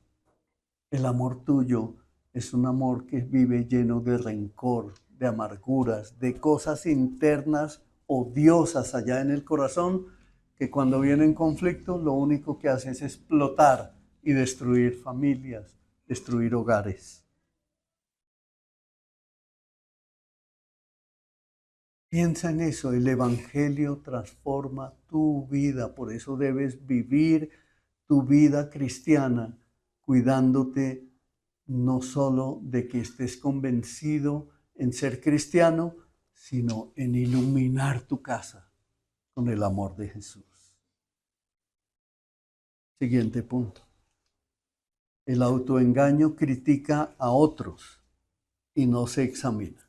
El amor tuyo es un amor que vive lleno de rencor, de amarguras, de cosas internas odiosas allá en el corazón, que cuando vienen conflictos lo único que hace es explotar y destruir familias, destruir hogares. Piensa en eso, el Evangelio transforma tu vida, por eso debes vivir tu vida cristiana cuidándote no solo de que estés convencido en ser cristiano, sino en iluminar tu casa con el amor de Jesús. Siguiente punto. El autoengaño critica a otros y no se examina.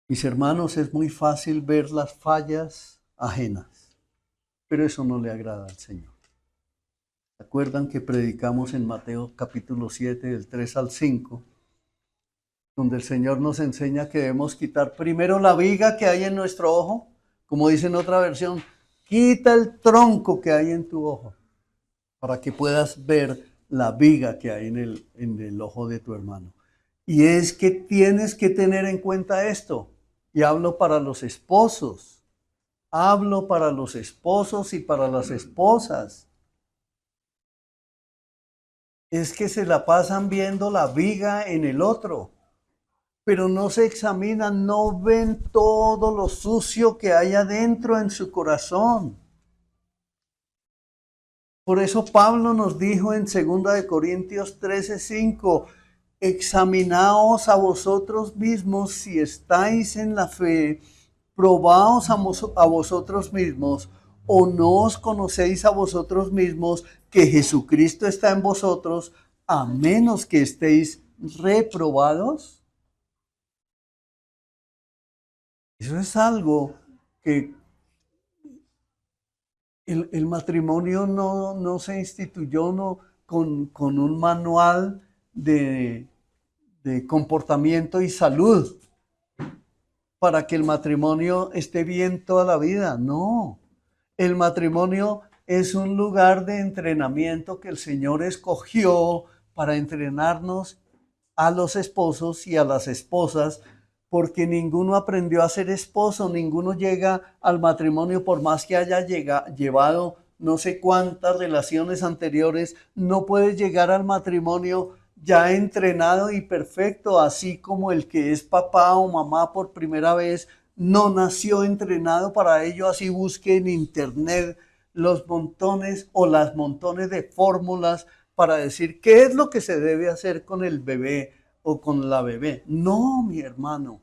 Mis hermanos, es muy fácil ver las fallas ajenas, pero eso no le agrada al Señor. ¿Se acuerdan que predicamos en Mateo capítulo 7, del 3 al 5, donde el Señor nos enseña que debemos quitar primero la viga que hay en nuestro ojo? Como dice en otra versión, quita el tronco que hay en tu ojo, para que puedas ver la viga que hay en el ojo de tu hermano. Y es que tienes que tener en cuenta esto. Y hablo para los esposos. Hablo para los esposos y para las esposas. Es que se la pasan viendo la viga en el otro, pero no se examinan, no ven todo lo sucio que hay adentro en su corazón. Por eso Pablo nos dijo en 2 Corintios 13:5, examinaos a vosotros mismos si estáis en la fe, probaos a vosotros mismos, o no os conocéis a vosotros mismos que Jesucristo está en vosotros, a menos que estéis reprobados. Eso es algo que el matrimonio no se instituyó con un manual de comportamiento y salud para que el matrimonio esté bien toda la vida. No, el matrimonio es un lugar de entrenamiento que el Señor escogió para entrenarnos a los esposos y a las esposas, porque ninguno aprendió a ser esposo, ninguno llega al matrimonio por más que haya llevado no sé cuántas relaciones anteriores, no puede llegar al matrimonio ya entrenado y perfecto, así como el que es papá o mamá por primera vez no nació entrenado para ello, así busque en internet los montones o las montones de fórmulas para decir qué es lo que se debe hacer con el bebé o con la bebé. No, mi hermano.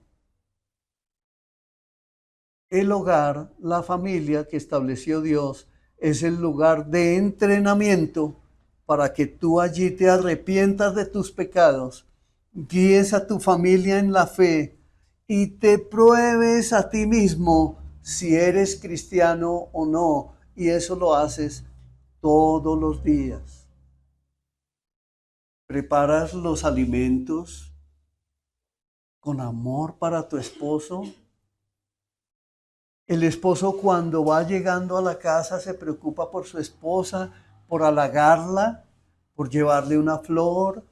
El hogar, la familia que estableció Dios, es el lugar de entrenamiento para que tú allí te arrepientas de tus pecados, guíes a tu familia en la fe y te pruebes a ti mismo si eres cristiano o no. Y eso lo haces todos los días. Preparas los alimentos con amor para tu esposo. El esposo cuando va llegando a la casa se preocupa por su esposa, por halagarla, por llevarle una flor,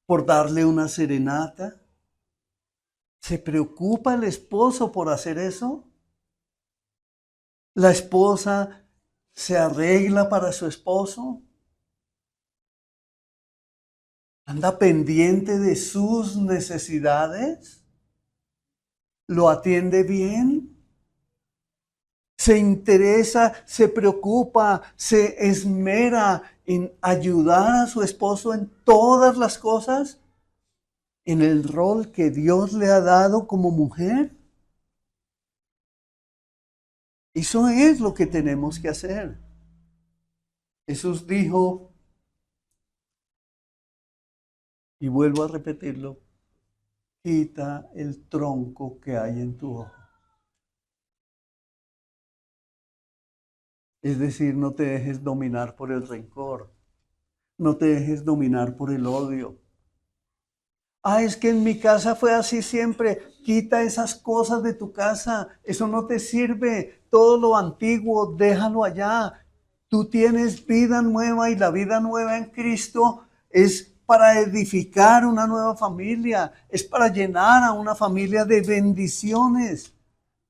por darle una serenata. ¿Se preocupa el esposo por hacer eso? ¿La esposa se arregla para su esposo? ¿Anda pendiente de sus necesidades? ¿Lo atiende bien? Se interesa, se preocupa, se esmera en ayudar a su esposo en todas las cosas, en el rol que Dios le ha dado como mujer. Eso es lo que tenemos que hacer. Jesús dijo, y vuelvo a repetirlo, quita el tronco que hay en tu ojo. Es decir, no te dejes dominar por el rencor, no te dejes dominar por el odio. Es que en mi casa fue así siempre. Quita esas cosas de tu casa, eso no te sirve. Todo lo antiguo, déjalo allá. Tú tienes vida nueva y la vida nueva en Cristo es para edificar una nueva familia, es para llenar a una familia de bendiciones,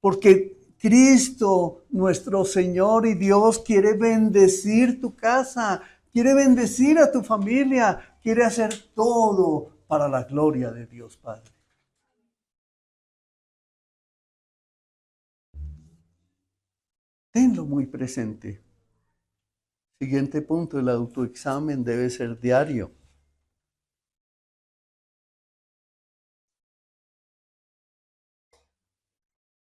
porque Cristo, nuestro Señor y Dios, quiere bendecir tu casa, quiere bendecir a tu familia, quiere hacer todo para la gloria de Dios Padre. Tenlo muy presente. Siguiente punto, el autoexamen debe ser diario.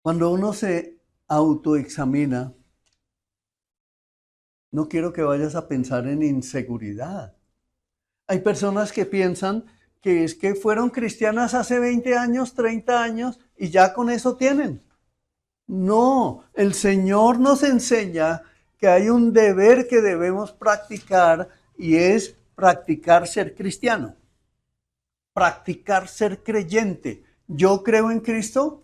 Cuando uno se autoexamina, no quiero que vayas a pensar en inseguridad. Hay personas que piensan que es que fueron cristianas hace 20 años, 30 años y ya con eso tienen. No, el Señor nos enseña que hay un deber que debemos practicar y es practicar ser cristiano, practicar ser creyente. Yo creo en Cristo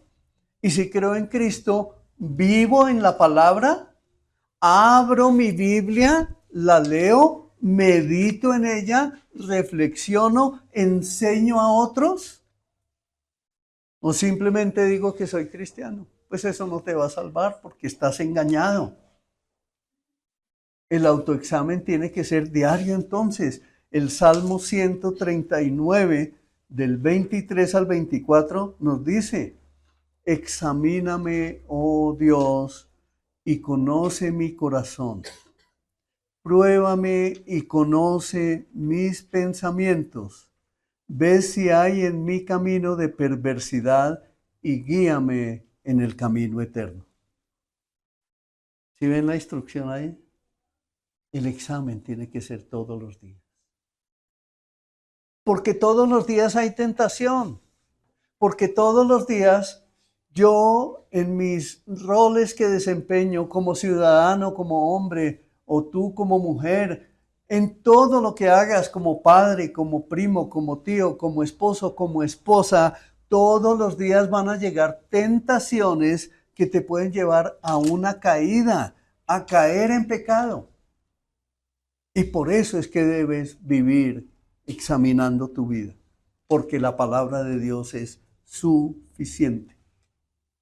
y si creo en Cristo, vivo en la palabra, abro mi Biblia, la leo, medito en ella, reflexiono, enseño a otros o simplemente digo que soy cristiano. Pues eso no te va a salvar porque estás engañado. El autoexamen tiene que ser diario entonces. El Salmo 139 del 23 al 24 nos dice: examíname, oh Dios, y conoce mi corazón. Pruébame y conoce mis pensamientos. Ve si hay en mi camino de perversidad y guíame en el camino eterno. ¿Sí ven la instrucción ahí? El examen tiene que ser todos los días. Porque todos los días hay tentación. Porque todos los días yo en mis roles que desempeño como ciudadano, como hombre, o tú como mujer, en todo lo que hagas como padre, como primo, como tío, como esposo, como esposa, todos los días van a llegar tentaciones que te pueden llevar a una caída, a caer en pecado. Y por eso es que debes vivir examinando tu vida, porque la palabra de Dios es suficiente.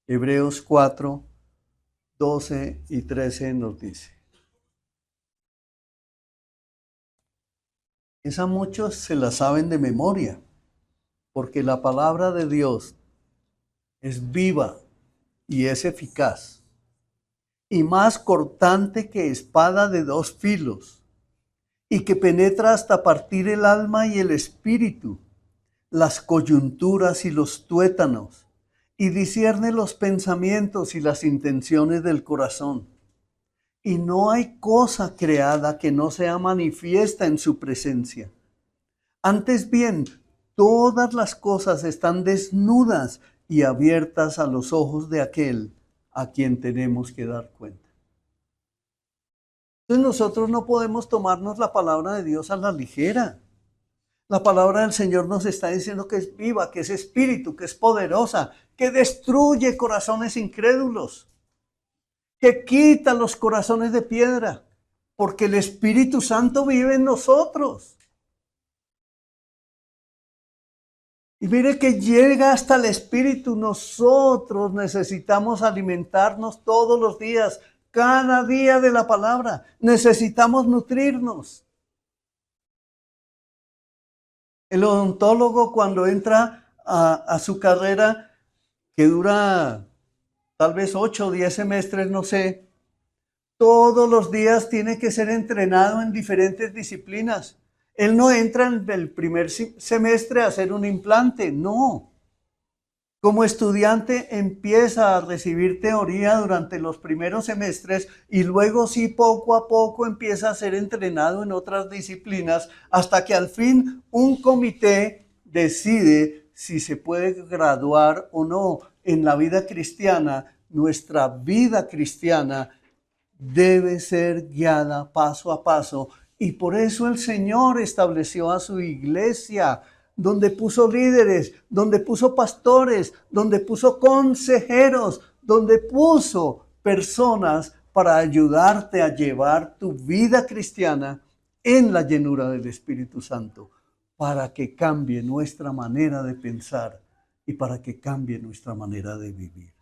Hebreos 4, 12 y 13 nos dice. Esa muchos se la saben de memoria, porque la palabra de Dios es viva y es eficaz, y más cortante que espada de dos filos, y que penetra hasta partir el alma y el espíritu, las coyunturas y los tuétanos, y discierne los pensamientos y las intenciones del corazón. Y no hay cosa creada que no sea manifiesta en su presencia. Antes bien, todas las cosas están desnudas y abiertas a los ojos de aquel a quien tenemos que dar cuenta. Entonces nosotros no podemos tomarnos la palabra de Dios a la ligera. La palabra del Señor nos está diciendo que es viva, que es espíritu, que es poderosa, que destruye corazones incrédulos, que quita los corazones de piedra, porque el Espíritu Santo vive en nosotros. Y mire que llega hasta el Espíritu. Nosotros necesitamos alimentarnos todos los días, cada día de la palabra. Necesitamos nutrirnos. El odontólogo cuando entra a su carrera, que dura tal vez 8 o 10 semestres, no sé, todos los días tiene que ser entrenado en diferentes disciplinas. Él no entra en el primer semestre a hacer un implante, no. Como estudiante empieza a recibir teoría durante los primeros semestres y luego sí poco a poco empieza a ser entrenado en otras disciplinas hasta que al fin un comité decide si se puede graduar o no. En la vida cristiana, nuestra vida cristiana debe ser guiada paso a paso y por eso el Señor estableció a su iglesia, donde puso líderes, donde puso pastores, donde puso consejeros, donde puso personas para ayudarte a llevar tu vida cristiana en la llenura del Espíritu Santo, para que cambie nuestra manera de pensar y para que cambie nuestra manera de vivir.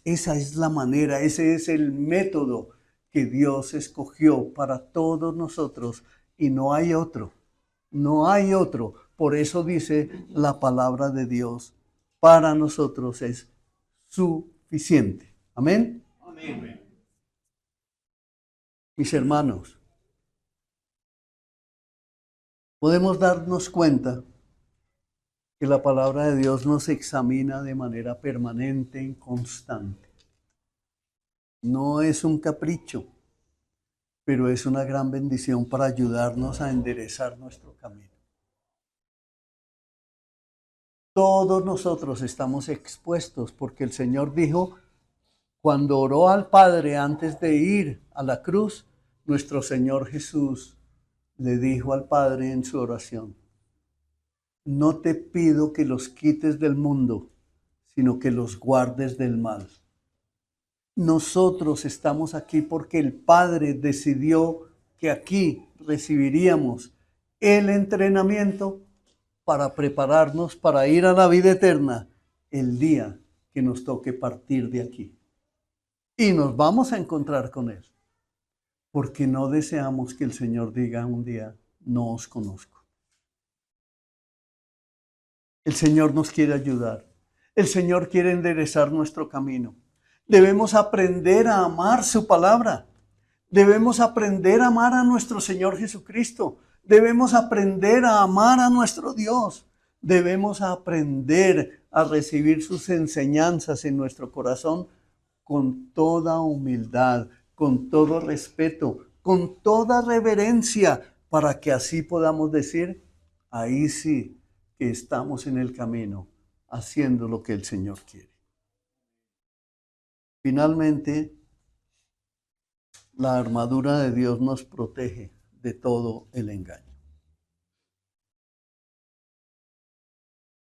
Esa es la manera, ese es el método que Dios escogió para todos nosotros y no hay otro, no hay otro. Por eso dice la palabra de Dios, para nosotros es suficiente. Amén. Amén. Mis hermanos, podemos darnos cuenta que la palabra de Dios nos examina de manera permanente y constante. No es un capricho, pero es una gran bendición para ayudarnos a enderezar nuestro camino. Todos nosotros estamos expuestos porque el Señor dijo, cuando oró al Padre antes de ir a la cruz, nuestro Señor Jesús le dijo al Padre en su oración, no te pido que los quites del mundo, sino que los guardes del mal. Nosotros estamos aquí porque el Padre decidió que aquí recibiríamos el entrenamiento para prepararnos para ir a la vida eterna el día que nos toque partir de aquí. Y nos vamos a encontrar con Él, porque no deseamos que el Señor diga un día, no os conozco. El Señor nos quiere ayudar. El Señor quiere enderezar nuestro camino. Debemos aprender a amar su palabra. Debemos aprender a amar a nuestro Señor Jesucristo. Debemos aprender a amar a nuestro Dios. Debemos aprender a recibir sus enseñanzas en nuestro corazón con toda humildad, con todo respeto, con toda reverencia, para que así podamos decir, ahí sí que estamos en el camino, haciendo lo que el Señor quiere. Finalmente, la armadura de Dios nos protege de todo el engaño.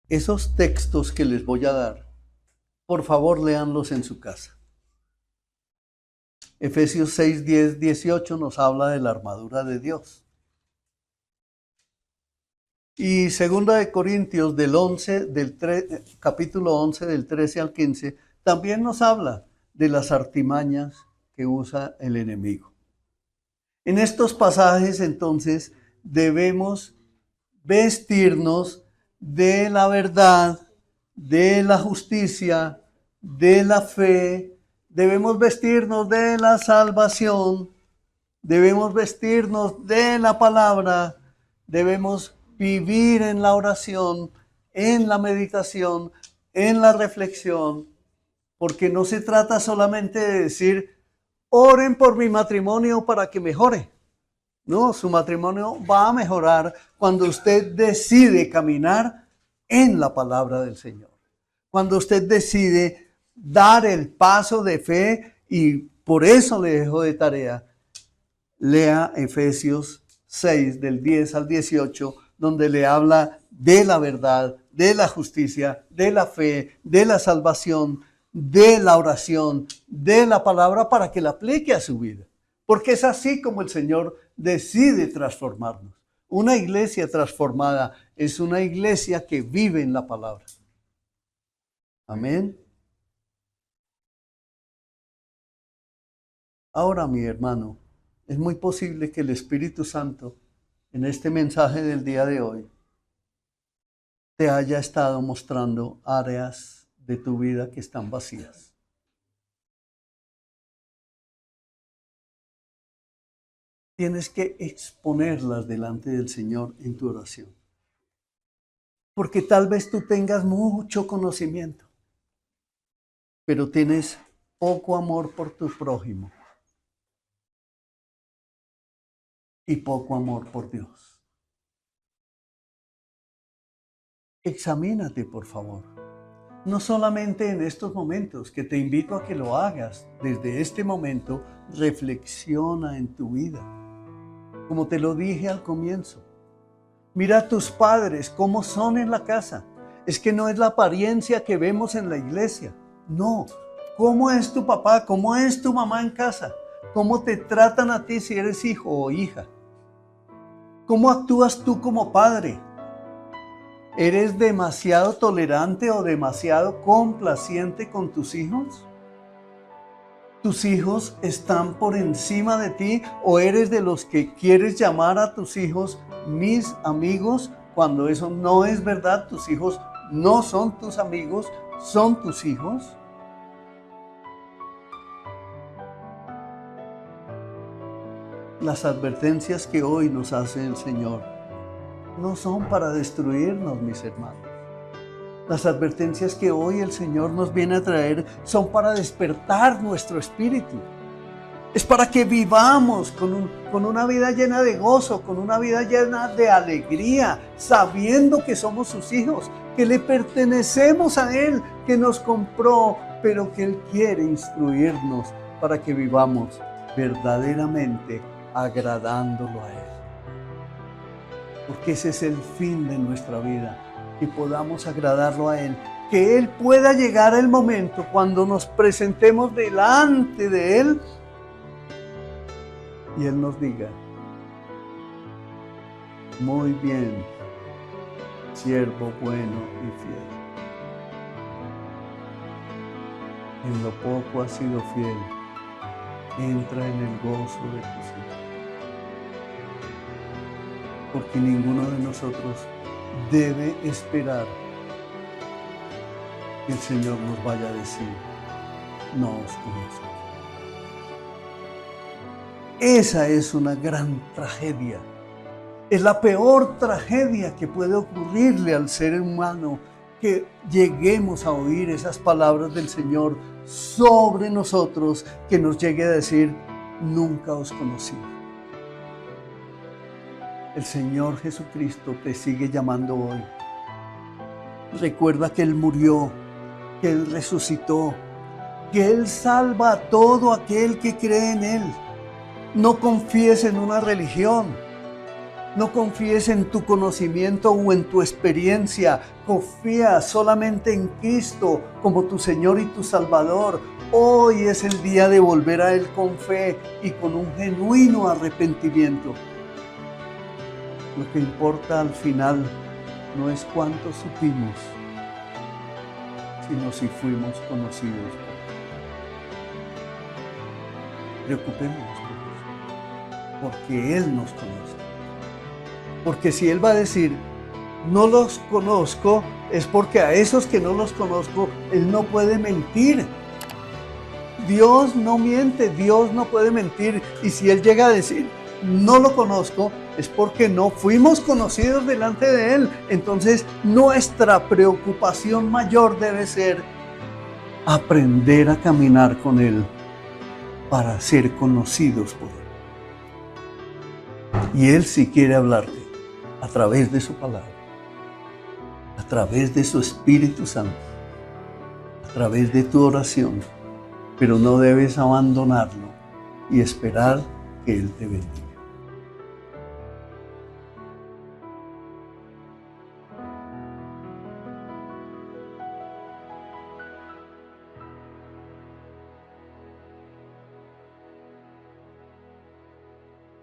Esos textos que les voy a dar, por favor, léanlos en su casa. Efesios 6, 10, 18 nos habla de la armadura de Dios. Y 2 de Corintios capítulo 11, del 13 al 15, también nos habla de las artimañas que usa el enemigo. En estos pasajes, entonces, debemos vestirnos de la verdad, de la justicia, de la fe. Debemos vestirnos de la salvación. Debemos vestirnos de la palabra. Debemos vivir en la oración, en la meditación, en la reflexión. Porque no se trata solamente de decir, oren por mi matrimonio para que mejore. No, su matrimonio va a mejorar cuando usted decide caminar en la palabra del Señor. Cuando usted decide dar el paso de fe, y por eso le dejo de tarea, lea Efesios 6, del 10 al 18, donde le habla de la verdad, de la justicia, de la fe, de la salvación, de la oración, de la palabra, para que la aplique a su vida. Porque es así como el Señor decide transformarnos. Una iglesia transformada es una iglesia que vive en la palabra. Amén. Ahora, mi hermano, es muy posible que el Espíritu Santo, en este mensaje del día de hoy, te haya estado mostrando áreas de tu vida que están vacías. Tienes que exponerlas delante del Señor en tu oración. Porque tal vez tú tengas mucho conocimiento, pero tienes poco amor por tu prójimo y poco amor por Dios. Examínate, por favor. No solamente en estos momentos, que te invito a que lo hagas. Desde este momento, reflexiona en tu vida. Como te lo dije al comienzo, mira a tus padres, cómo son en la casa. Es que no es la apariencia que vemos en la iglesia. No, ¿cómo es tu papá? ¿Cómo es tu mamá en casa? ¿Cómo te tratan a ti si eres hijo o hija? ¿Cómo actúas tú como padre? ¿Eres demasiado tolerante o demasiado complaciente con tus hijos? ¿Tus hijos están por encima de ti o eres de los que quieres llamar a tus hijos mis amigos cuando eso no es verdad? Tus hijos no son tus amigos, son tus hijos. Las advertencias que hoy nos hace el Señor no son para destruirnos, mis hermanos. Las advertencias que hoy el Señor nos viene a traer son para despertar nuestro espíritu. Es para que vivamos con una vida llena de gozo, con una vida llena de alegría, sabiendo que somos sus hijos, que le pertenecemos a Él, que nos compró, pero que Él quiere instruirnos para que vivamos verdaderamente agradándolo a Él. Porque ese es el fin de nuestra vida, que podamos agradarlo a Él, que Él pueda llegar el momento cuando nos presentemos delante de Él y Él nos diga: muy bien, siervo bueno y fiel. En lo poco has sido fiel, entra en el gozo de tus hijos. Porque ninguno de nosotros debe esperar que el Señor nos vaya a decir: no os conozco. Esa es una gran tragedia. Es la peor tragedia que puede ocurrirle al ser humano, que lleguemos a oír esas palabras del Señor sobre nosotros, que nos llegue a decir: nunca os conocí. El Señor Jesucristo te sigue llamando hoy. Recuerda que Él murió, que Él resucitó, que Él salva a todo aquel que cree en Él. No confíes en una religión, no confíes en tu conocimiento o en tu experiencia. Confía solamente en Cristo como tu Señor y tu Salvador. Hoy es el día de volver a Él con fe y con un genuino arrepentimiento. Lo que importa al final no es cuánto supimos, sino si fuimos conocidos. Preocupémonos por eso, porque Él nos conoce. Porque si Él va a decir: no los conozco, es porque a esos que no los conozco, Él no puede mentir. Dios no miente, Dios no puede mentir. Y si Él llega a decir: no lo conozco, es porque no fuimos conocidos delante de Él. Entonces, nuestra preocupación mayor debe ser aprender a caminar con Él para ser conocidos por Él. Y Él sí quiere hablarte a través de su palabra, a través de su Espíritu Santo, a través de tu oración, pero no debes abandonarlo y esperar que Él te bendiga.